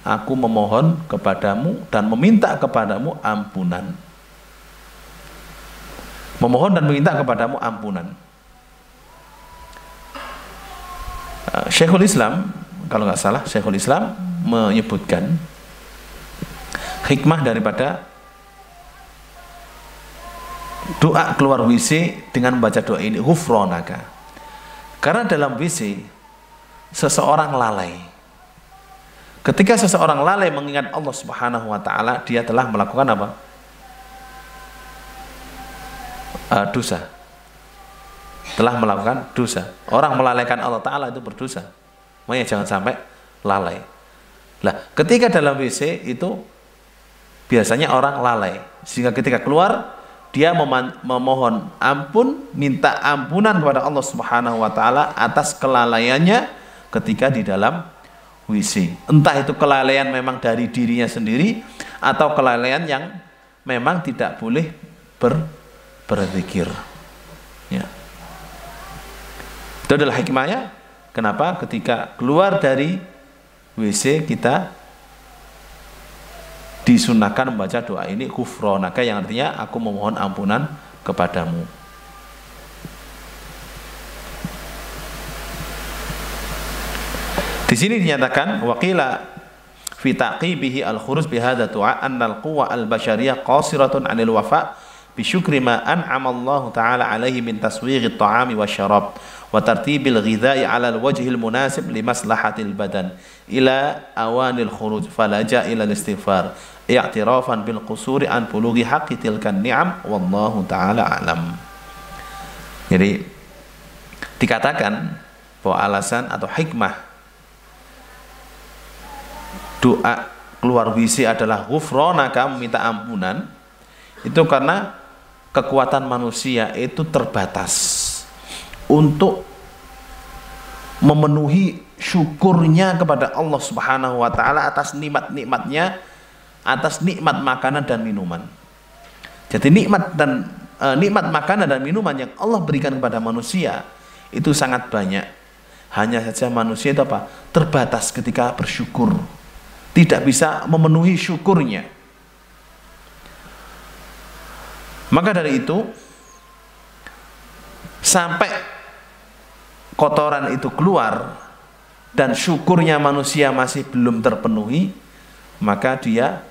aku memohon kepadamu dan meminta kepadamu ampunan. Memohon dan meminta kepadamu ampunan. Syekhul Islam, kalau nggak salah, Syekhul Islam menyebutkan hikmah daripada doa keluar WC dengan membaca doa ini, ghufranaka. Karena dalam WC seseorang lalai. Ketika seseorang lalai mengingat Allah Subhanahu wa taala, dia telah melakukan apa? Dosa. Telah melakukan dosa. Orang melalaikan Allah taala itu berdosa. Makanya jangan sampai lalai. Lah, ketika dalam WC itu biasanya orang lalai, sehingga ketika keluar dia memohon ampun, minta ampunan kepada Allah Subhanahu wa taala atas kelalaiannya ketika di dalam WC. Entah itu kelalaian memang dari dirinya sendiri atau kelalaian yang memang tidak boleh berzikir. Ya. Itu adalah hikmahnya kenapa ketika keluar dari WC kita disunahkan membaca doa ini, ghufranaka, yang artinya aku memohon ampunan kepadamu. Di sini dinyatakan waqila fi taqibihi al-khuruj bi hadza du'a anna al-quwwa al-bashariyah qasiratun 'anil wafa' bi syukri ma an'ama Allah taala 'alaihi min taswighi at-ta'ami wasyarab wa tartibil ghidha'i 'ala al-wajhi al-munasib li maslahatil badan ila awanil khuruj falaja ila al-istighfar i'tirafan bil qusuri an bulughi haqqi tilkan ni'am wallahu taala alam. Jadi dikatakan bahwa alasan atau hikmah doa keluar WC adalah ghufranaka, meminta ampunan, itu karena kekuatan manusia itu terbatas untuk memenuhi syukurnya kepada Allah Subhanahu wa taala atas nikmat-nikmatnya, atas nikmat makanan dan minuman. Jadi nikmat makanan dan minuman yang Allah berikan kepada manusia itu sangat banyak. Hanya saja manusia itu apa? Terbatas ketika bersyukur. Tidak bisa memenuhi syukurnya. Maka dari itu, sampai kotoran itu keluar dan syukurnya manusia masih belum terpenuhi, maka dia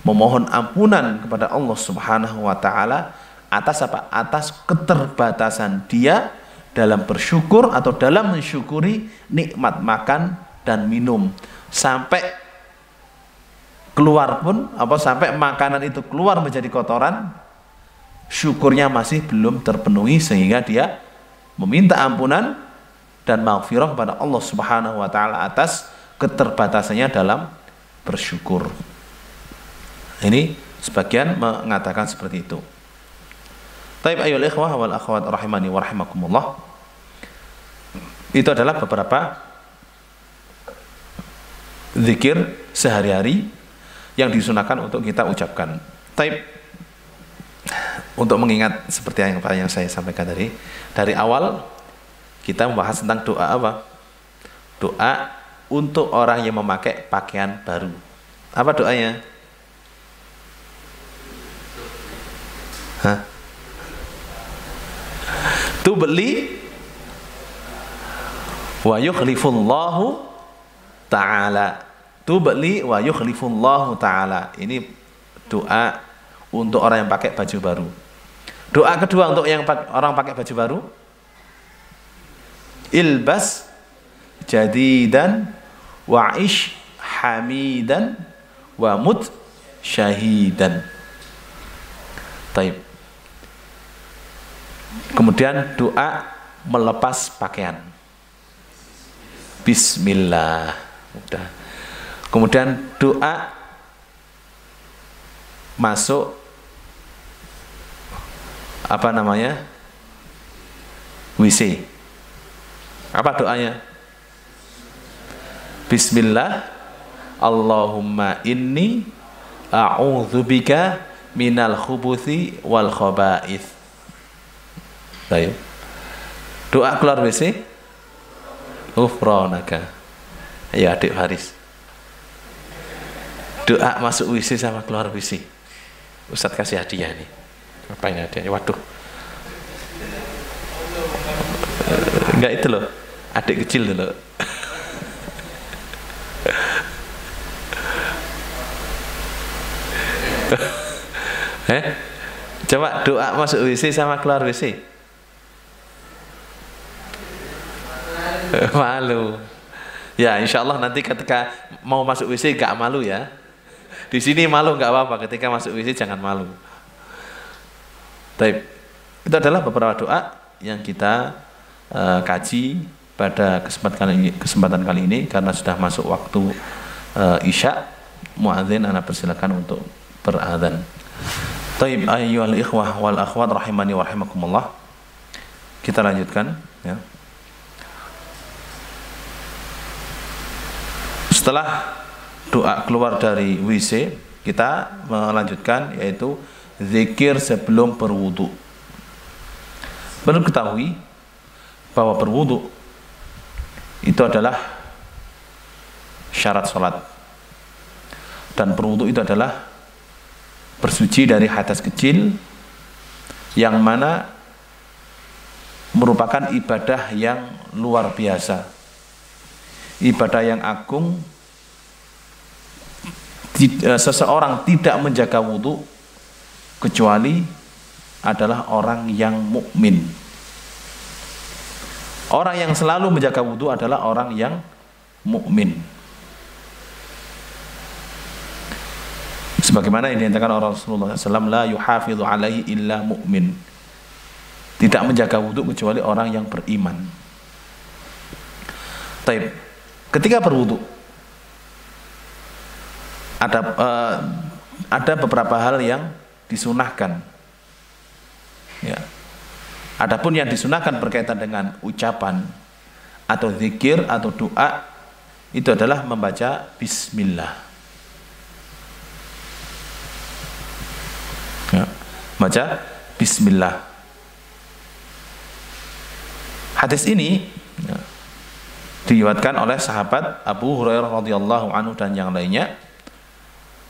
memohon ampunan kepada Allah Subhanahu wa taala atas apa? Atas keterbatasan dia dalam bersyukur atau dalam mensyukuri nikmat makan dan minum. Sampai keluar pun sampai makanan itu keluar menjadi kotoran, syukurnya masih belum terpenuhi sehingga dia meminta ampunan dan maghfirah kepada Allah Subhanahu wa taala atas keterbatasannya dalam bersyukur. Ini sebagian mengatakan seperti itu. Taib ayyul ikhwah wal akhwat rahimani wa rahimakumullah. Itu adalah beberapa zikir sehari-hari yang disunahkan untuk kita ucapkan. Taib, untuk mengingat seperti yang saya sampaikan tadi, dari awal kita membahas tentang doa apa? Doa untuk orang yang memakai pakaian baru. Apa doanya? Tubli wa yukhlifullahu ta'ala. Tubli wa yukhlifullahu ta'ala. Ini doa untuk orang yang pakai baju baru. Doa kedua untuk yang orang pakai baju baru, ilbas jadidan wa'ish hamidan wa mut syahidan. Taib. Kemudian doa melepas pakaian, bismillah. Udah. Kemudian doa masuk apa namanya, WC. Apa doanya? Bismillah, Allahumma inni a'udzubika minal khubuthi wal khaba'ith. Baik. Doa keluar WC, ghufranaka. Ayo adik Faris. Doa masuk WC sama keluar WC. Ustadz kasih hadiah nih. Apa ini hadiahnya? Waduh. Enggak itu loh. Adik kecil loh. Coba doa masuk WC sama keluar WC. Malu. Ya, insya Allah nanti ketika mau masuk WC gak malu ya. Di sini malu gak apa-apa. Ketika masuk WC jangan malu. Baik. Itu adalah beberapa doa yang kita kaji pada kesempatan kali ini karena sudah masuk waktu Isya. Muadzin ana persilakan untuk beradzan. Taib ayyuhal ikhwah wal akhwat rahimani wa rahimakumullah. Kita lanjutkan ya. Setelah doa keluar dari WC, kita melanjutkan yaitu zikir sebelum berwudu. Perlu ketahui bahwa berwudu itu adalah syarat sholat, dan berwudu itu adalah bersuci dari hadas kecil yang mana merupakan ibadah yang luar biasa, ibadah yang agung. Seseorang tidak menjaga wudu kecuali adalah orang yang mukmin. Orang yang selalu menjaga wudu adalah orang yang mukmin. Sebagaimana yang dinyatakan oleh Rasulullah SAW, la yuhafidhu alaihi illa mu'min. Tidak menjaga wudu kecuali orang yang beriman. Taib. Ketika berwudu, ada beberapa hal yang disunahkan. Ya. Adapun yang disunahkan berkaitan dengan ucapan atau zikir atau doa itu adalah membaca bismillah. Ya. Baca bismillah. Hadis ini ya, diriwayatkan oleh sahabat Abu Hurairah radhiyallahu anhu dan yang lainnya.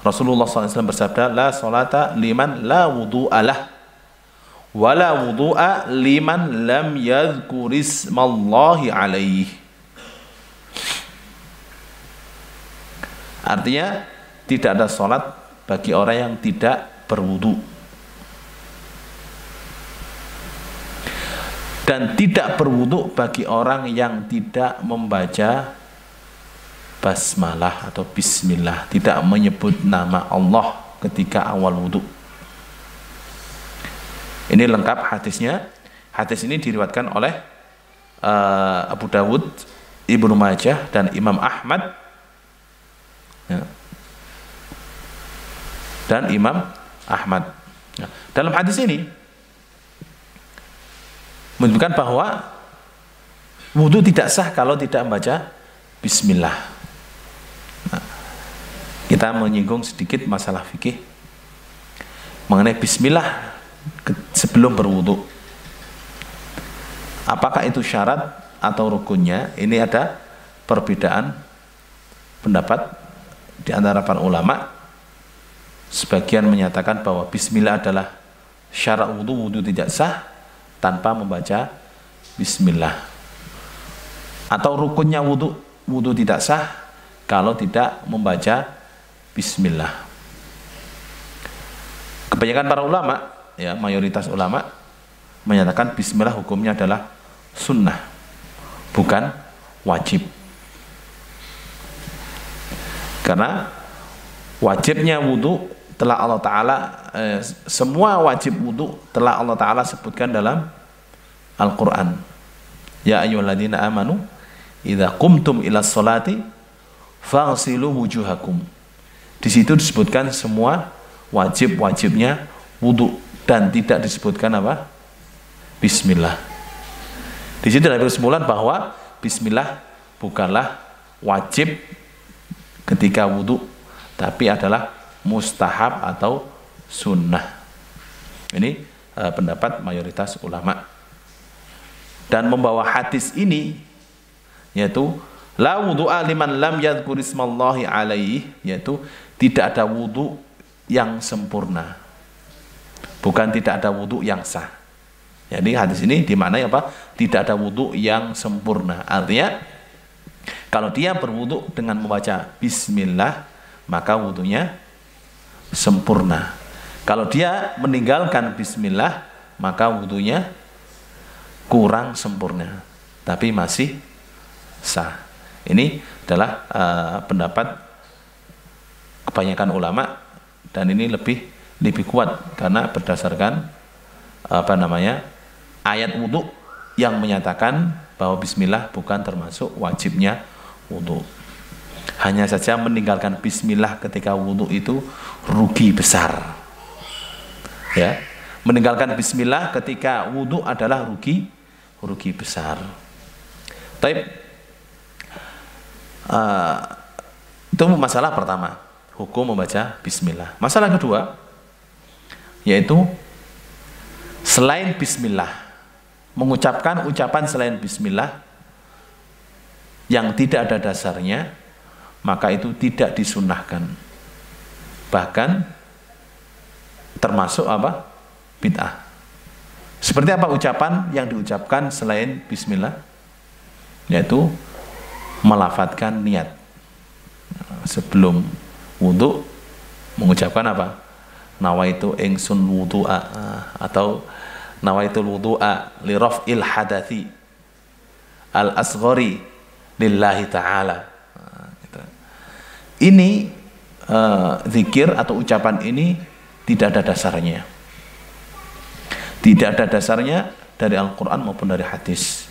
Rasulullah SAW bersabda, la salata liman la wudu'a lah, wa la wudu'a liman lam yadhkurismallahi alaih. Artinya, tidak ada salat bagi orang yang tidak berwudu. Dan tidak berwudu bagi orang yang tidak membaca basmalah atau bismillah, tidak menyebut nama Allah ketika awal wudu. Ini lengkap hadisnya. Hadis ini diriwayatkan oleh Abu Dawud, Ibnu Majah dan Imam Ahmad ya. Dan Imam Ahmad ya. Dalam hadis ini menunjukkan bahwa wudu tidak sah kalau tidak membaca bismillah. Kita menyinggung sedikit masalah fikih mengenai bismillah sebelum berwudu. Apakah itu syarat atau rukunnya? Ini ada perbedaan pendapat di antara para ulama. Sebagian menyatakan bahwa bismillah adalah syarat wudu, wudu tidak sah tanpa membaca bismillah. Atau rukunnya wudu, wudu tidak sah kalau tidak membaca bismillah. Kebanyakan para ulama ya mayoritas ulama menyatakan bismillah hukumnya adalah sunnah, bukan wajib. Karena wajibnya wudu telah Allah Ta'ala semua wajib wudu telah Allah Ta'ala sebutkan dalam Al-Quran. Ya ayyuhalladzina amanu idza qumtum ilas sholati faghsilu wujuhakum. Di situ disebutkan semua wajib-wajibnya wudu dan tidak disebutkan apa? Bismillah. Di situ ada kesimpulan bahwa bismillah bukanlah wajib ketika wudu, tapi adalah mustahab atau sunnah. Ini pendapat mayoritas ulama. Dan membawa hadis ini yaitu la wudu'a liman lam yadhkur ismallahi alaihi, yaitu tidak ada wudu yang sempurna, bukan tidak ada wudu yang sah. Jadi hadis ini dimaknai apa? Tidak ada wudu yang sempurna. Artinya kalau dia berwudu dengan membaca bismillah, maka wudunya sempurna. Kalau dia meninggalkan bismillah, maka wudunya kurang sempurna, tapi masih sah. Ini adalah pendapat kebanyakan ulama, dan ini lebih kuat karena berdasarkan ayat wudu yang menyatakan bahwa bismillah bukan termasuk wajibnya wudu. Hanya saja meninggalkan bismillah ketika wudu itu rugi besar. Ya, meninggalkan bismillah ketika wudu adalah rugi besar. Taib. Itu masalah pertama, hukum membaca bismillah. Masalah kedua yaitu selain bismillah, mengucapkan ucapan selain bismillah yang tidak ada dasarnya, maka itu tidak disunnahkan, bahkan termasuk apa? Bid'ah. Seperti apa ucapan yang diucapkan selain bismillah? Yaitu melafadzkan niat. Sebelum wudu mengucapkan apa? Nawaitu ingsun wudu'a, atau nawaitul wudu'a li raf'il hadathi al asghari lillahi ta'ala. Ini zikir atau ucapan ini tidak ada dasarnya. Tidak ada dasarnya dari Al-Quran maupun dari hadis,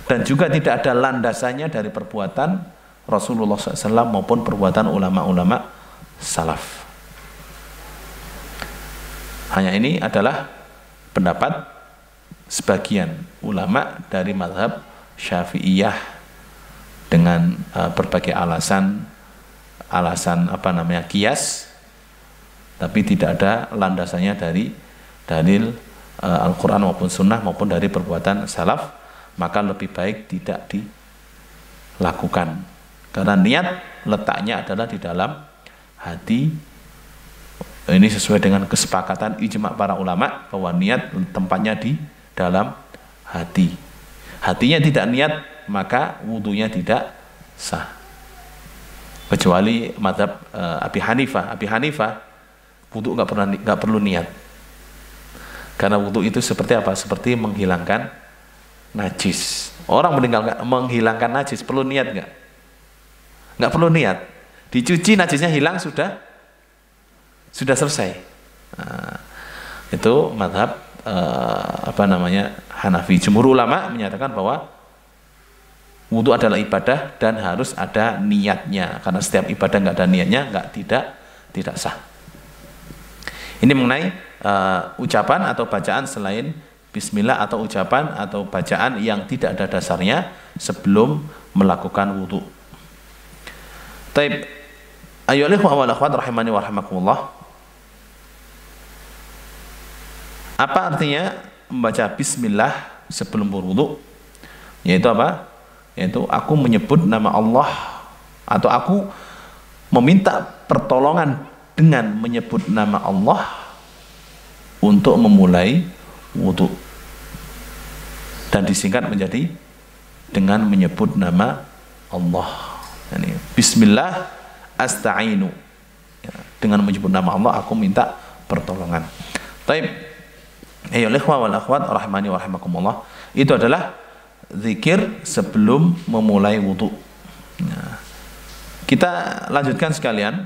dan juga tidak ada landasannya dari perbuatan Rasulullah SAW maupun perbuatan ulama-ulama salaf. Hanya ini adalah pendapat sebagian ulama dari mazhab Syafi'iyah dengan berbagai alasan qiyas, tapi tidak ada landasannya dari dalil Al-Quran maupun sunnah maupun dari perbuatan salaf, maka lebih baik tidak dilakukan, karena niat letaknya adalah di dalam hati. Ini sesuai dengan kesepakatan ijma' para ulama bahwa niat tempatnya di dalam hati. Hatinya tidak niat, maka wudunya tidak sah, kecuali mazhab Abi Hanifah wudu nggak perlu niat. Karena wudu itu seperti apa? Seperti menghilangkan najis. Orang menghilangkan najis perlu niat nggak? Nggak perlu niat. Dicuci najisnya hilang, sudah selesai. Nah, itu mazhab Hanafi. Jumhur ulama menyatakan bahwa wudu adalah ibadah dan harus ada niatnya. Karena setiap ibadah nggak ada niatnya tidak sah. Ini mengenai ucapan atau bacaan selain bismillah, atau ucapan atau bacaan yang tidak ada dasarnya sebelum melakukan wudu. Taib. Ayyuhal ikhwah wal akhwat rahimani wa rahimakumullah. Apa artinya membaca bismillah sebelum berwudu? Yaitu apa? Yaitu aku menyebut nama Allah, atau aku meminta pertolongan dengan menyebut nama Allah untuk memulai wudu, dan disingkat menjadi dengan menyebut nama Allah. Yani, bismillah asta'inu, ya, dengan menyebut nama Allah aku minta pertolongan. Taib. Ayo ikhwah wal akhwat rahimani wa rahimakumullah. Itu adalah zikir sebelum memulai wudu. Nah, kita lanjutkan sekalian,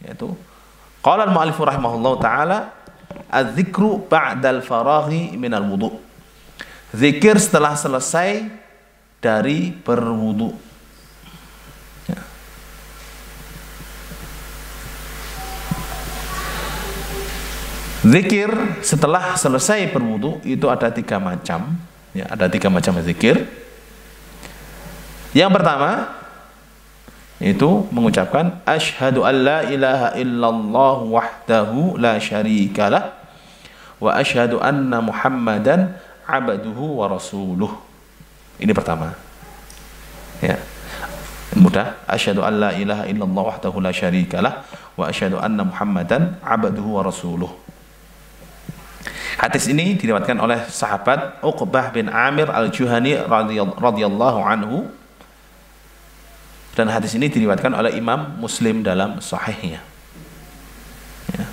yaitu qala al-mu'allif rahimahullahu taala az-zikru ba'dal faraghi minal wudu. Zikir setelah selesai dari berwudu. Ya. Zikir setelah selesai berwudu itu ada 3 macam. Ya, ada 3 macam zikir. Yang pertama itu mengucapkan asyhadu an la ilaha illallah wahdahu la syarikalah wa asyhadu anna muhammadan abduhu wa rasuluh. Ini pertama. Ya. Mudah. Asyhadu an la ilaha illallah wahdahu la syarikalah wa asyhadu anna muhammadan abduhu wa rasuluh. Hadis ini diriwayatkan oleh sahabat Uqbah bin Amir al-Juhani radhiyallahu anhu, dan hadis ini diriwayatkan oleh Imam Muslim dalam sahihnya. Ya.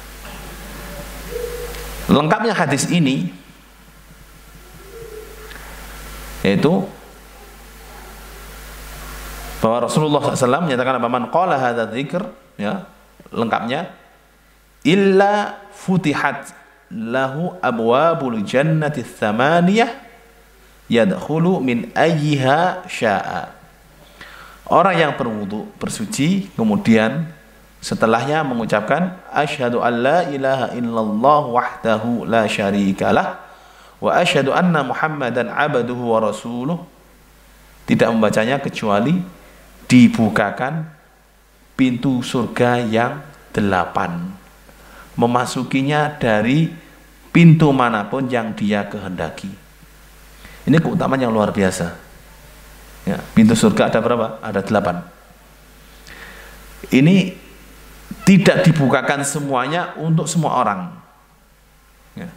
Lengkapnya hadis ini yaitu bahwa Rasulullah SAW menyatakan man qala hadza dzikr, ya, lengkapnya, illa futihat lahu abwabul jannati tsamaniyah yadkhulu min ayyiha syaa. Orang yang berwudu, bersuci, kemudian setelahnya mengucapkan asyhadu an la ilaha illallah wahdahu la syarikalah wa asyhadu anna muhammadan abduhu wa rasuluh, tidak membacanya kecuali dibukakan pintu surga yang 8, memasukinya dari pintu manapun yang dia kehendaki. Ini keutamaan yang luar biasa. Ya, pintu surga ada berapa? Ada 8. Ini tidak dibukakan semuanya untuk semua orang. Ya.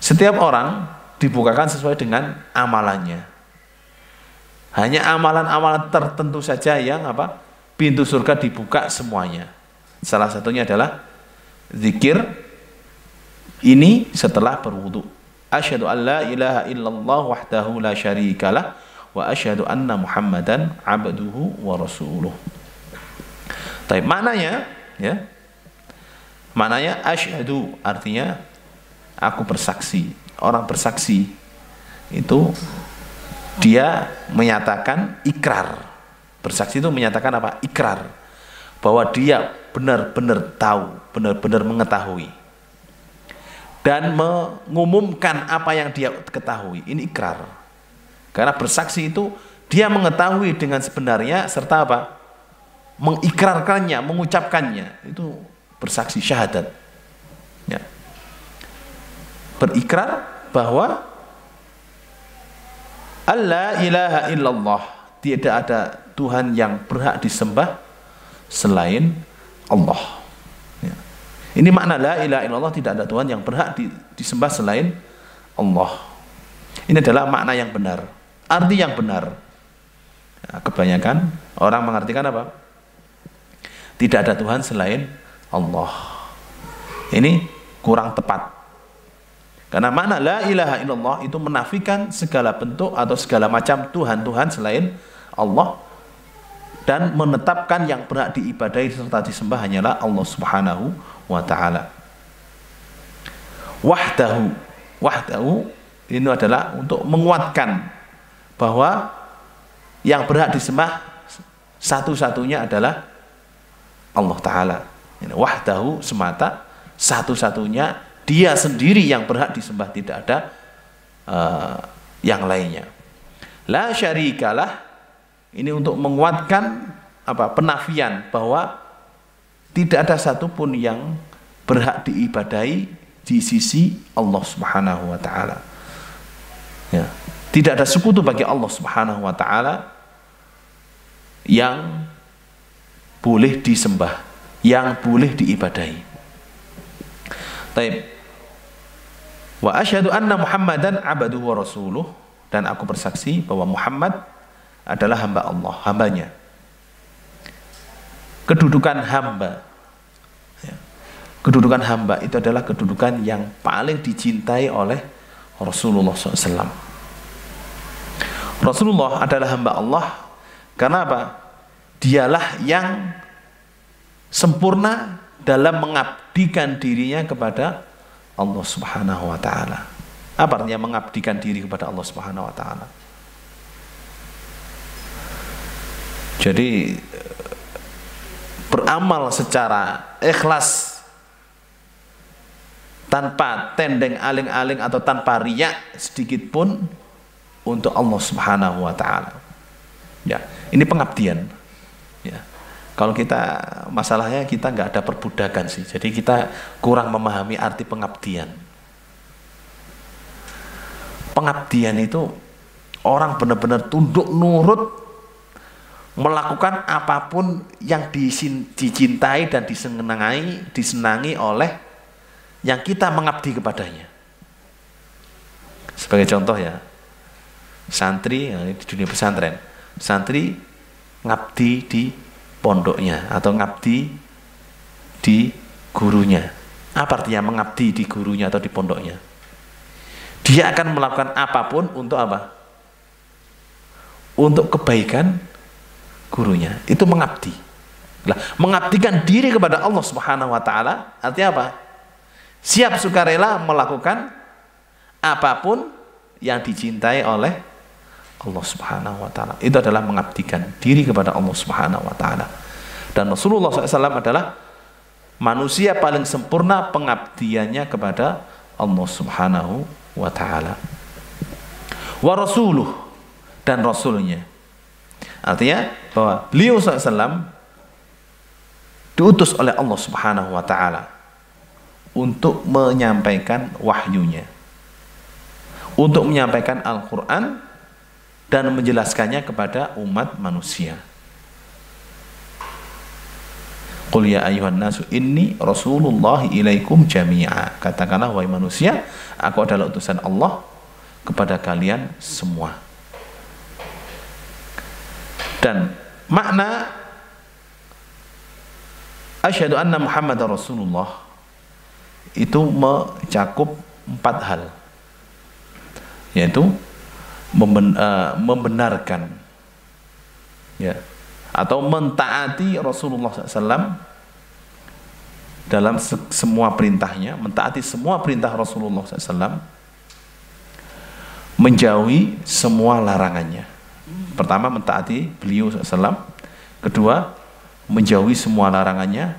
Setiap orang dibukakan sesuai dengan amalannya. Hanya amalan-amalan tertentu saja yang apa? Pintu surga dibuka semuanya. Salah satunya adalah zikir ini setelah berwudu. Asyhadu an la ilaha illallah wahdahu la syarikalah wa asyhadu anna muhammadan abduhu wa rasuluh. Tapi maknanya, ya, maknanya asyhadu artinya aku bersaksi. Orang bersaksi itu dia menyatakan ikrar. Bersaksi itu menyatakan apa? Ikrar, bahwa dia benar-benar tahu, benar-benar mengetahui, dan mengumumkan apa yang dia ketahui. Ini ikrar. Karena bersaksi itu dia mengetahui dengan sebenarnya serta apa? Mengikrarkannya, mengucapkannya. Itu bersaksi, syahadat. Ya. Berikrar bahwa alla ilaha illallah, tidak ada Tuhan yang berhak disembah selain Allah. Ya. Ini makna la ilaha illallah, tidak ada Tuhan yang berhak disembah selain Allah. Ini adalah makna yang benar, arti yang benar. Ya, kebanyakan orang mengartikan apa? Tidak ada Tuhan selain Allah. Ini kurang tepat. Karena makna la ilaha illallah itu menafikan segala bentuk atau segala macam Tuhan-Tuhan selain Allah, dan menetapkan yang berhak diibadahi serta disembah hanyalah Allah Subhanahu wa ta'ala. Wahdahu ini adalah untuk menguatkan bahwa yang berhak disembah satu-satunya adalah Allah Ta'ala. Wahdahu semata, satu-satunya, dia sendiri yang berhak disembah, tidak ada yang lainnya. La syarikalah, ini untuk menguatkan apa? Penafian bahwa tidak ada satupun yang berhak diibadahi di sisi Allah Subhanahu wa ta'ala. Ya. Tidak ada sekutu bagi Allah Subhanahu wa ta'ala yang boleh disembah, yang boleh diibadahi. Taib. Wa asyhadu anna Muhammadan abduhu wa rasuluh, dan aku bersaksi bahwa Muhammad adalah hamba Allah, hambanya. Kedudukan hamba. Ya. kedudukan hamba itu adalah kedudukan yang paling dicintai oleh Rasulullah SAW. Rasulullah adalah hamba Allah karena apa? Dialah yang sempurna dalam mengabdikan dirinya kepada Allah Subhanahu wa taala. Apa artinya mengabdikan diri kepada Allah Subhanahu wa taala? Jadi beramal secara ikhlas tanpa tendeng aling-aling atau tanpa riya sedikit pun untuk Allah Subhanahu wa taala. Ya, ini pengabdian. Ya. Kalau kita masalahnya kita nggak ada perbudakan sih. Jadi kita kurang memahami arti pengabdian. Pengabdian itu orang benar-benar tunduk nurut melakukan apapun yang dicintai dan disenangi oleh yang kita mengabdi kepadanya. Sebagai contoh ya, santri di dunia pesantren, santri ngabdi di pondoknya atau ngabdi di gurunya. Apa artinya mengabdi di gurunya atau di pondoknya? Dia akan melakukan apapun untuk apa? Untuk kebaikan gurunya. Itu mengabdi. Nah, mengabdikan diri kepada Allah Subhanahu wa taala artinya apa? Siap sukarela melakukan apapun yang dicintai oleh Allah Subhanahu wa taala. Itu adalah mengabdikan diri kepada Allah Subhanahu wa taala. Dan Rasulullah SAW adalah manusia paling sempurna pengabdiannya kepada Allah Subhanahu wa taala. Wa rasuluh, dan rasulnya. Artinya bahwa beliau SAW diutus oleh Allah Subhanahu wa taala untuk menyampaikan wahyunya, untuk menyampaikan Al-Quran dan menjelaskannya kepada umat manusia. Qul ya ayyuhan nasu inni rasulullahi ilaikum jami'a. Katakanlah wahai manusia, aku adalah utusan Allah kepada kalian semua. Dan makna asyhadu anna Muhammadar Rasulullah itu mencakup 4 hal, yaitu membenarkan ya, atau mentaati Rasulullah SAW dalam semua perintahnya, mentaati semua perintah Rasulullah SAW, menjauhi semua larangannya. Pertama, mentaati beliau SAW. Kedua, menjauhi semua larangannya.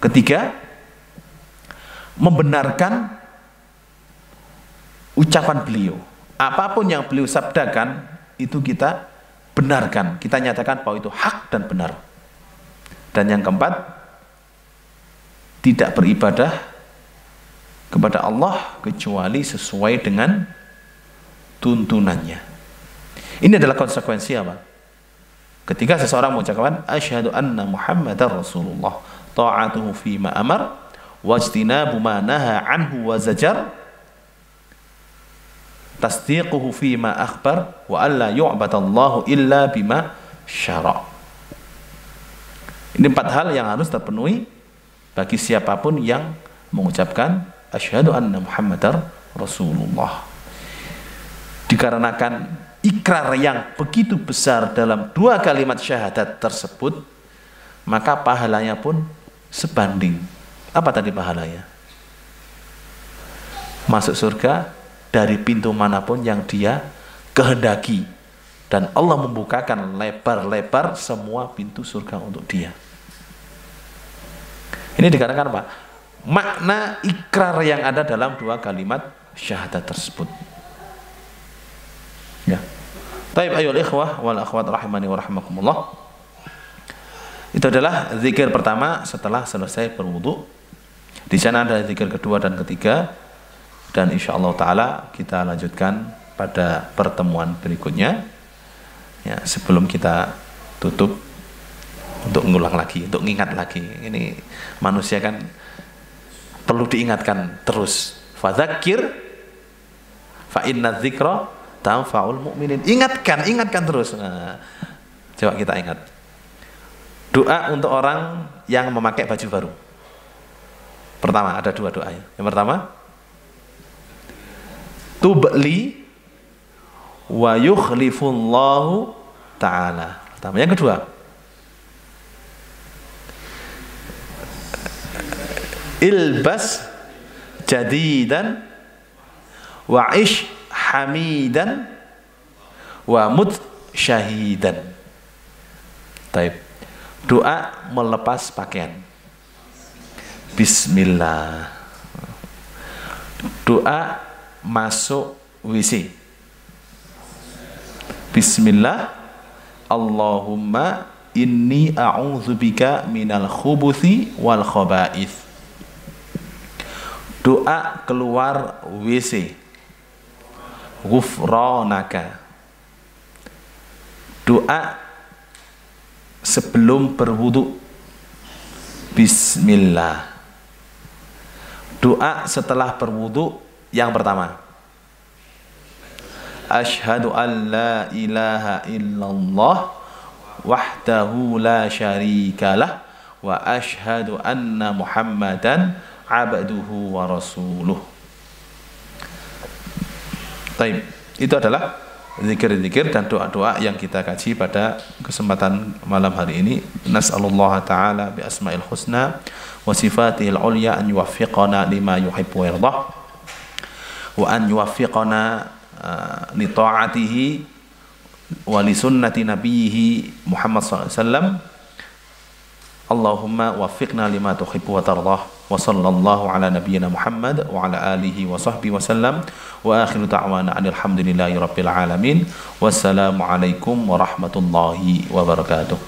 Ketiga, membenarkan ucapan beliau. Apapun yang beliau sabdakan itu kita benarkan, kita nyatakan bahwa itu hak dan benar. Dan yang keempat, tidak beribadah kepada Allah kecuali sesuai dengan tuntunannya. Ini adalah konsekuensi apa? Ketika seseorang mengucapkan asyhadu anna Muhammadar Rasulullah, ta'atuhu fima amar wajtinabu ma naha anhu wa zajar, tasdiquhu fima akhbar wa alla yu'badallahu illa bima syara'. Ini 4 hal yang harus terpenuhi bagi siapapun yang mengucapkan asyhadu anna Muhammadar Rasulullah. Dikarenakan ikrar yang begitu besar dalam 2 kalimat syahadat tersebut, maka pahalanya pun sebanding. Apa tadi pahalanya? Masuk surga dari pintu manapun yang dia kehendaki, dan Allah membukakan lebar-lebar semua pintu surga untuk dia. Ini dikarenakan apa? Makna ikrar yang ada dalam 2 kalimat syahadat tersebut. Ya. Taib ayyuhal ikhwah wal akhwat rahimani wa rahimakumullah. Itu adalah zikir pertama setelah selesai berwudu. Di sana ada zikir kedua dan ketiga, dan insyaallah taala kita lanjutkan pada pertemuan berikutnya. Ya, sebelum kita tutup, untuk mengulang lagi, untuk mengingat lagi. Ini manusia kan perlu diingatkan terus. Fadzakir fa inna dzikra tanfa'ul mu'minin. Ingatkan terus. Nah, coba kita ingat. Doa untuk orang yang memakai baju baru. Pertama, ada dua doa ya. Yang pertama, tubli wa yukhlifullahu ta'ala. Pertama. Yang kedua, ilbas jadidan wa ish hamidan wa mut syahidan. Taib. Doa melepas pakaian. Bismillah. Doa masuk WC. Bismillah. Allahumma inni a'udzubika minal khubuthi wal khaba'ith. Doa keluar WC. Ghufranaka. Doa sebelum berwudu. Bismillah. Doa setelah berwudu yang pertama. Asyhadu an la ilaha illallah wahdahu la syarikalah wa asyhadu anna Muhammadan abduhu wa rasuluh. Taib. Itu adalah zikir-zikir dan doa-doa yang kita kaji pada kesempatan malam hari ini. Nas'alullah ta'ala bi asma'il husna wa sifatihil ulya an yuwaffiqana lima yuhibbu wa yardah wa an yuwaffiqana li ta'atihi wa li sunnati nabiyhi Muhammad sallallahu alaihi wasallam. Allahumma waffiqna lima tuhibbu wa tardah. Wa sallallahu ala nabiyyina Muhammad wa ala alihi wa sahbihi wa sallam. Wa akhiru da'wana alhamdulillahi rabbil alamin. Wassalamu alaikum warahmatullahi wabarakatuh.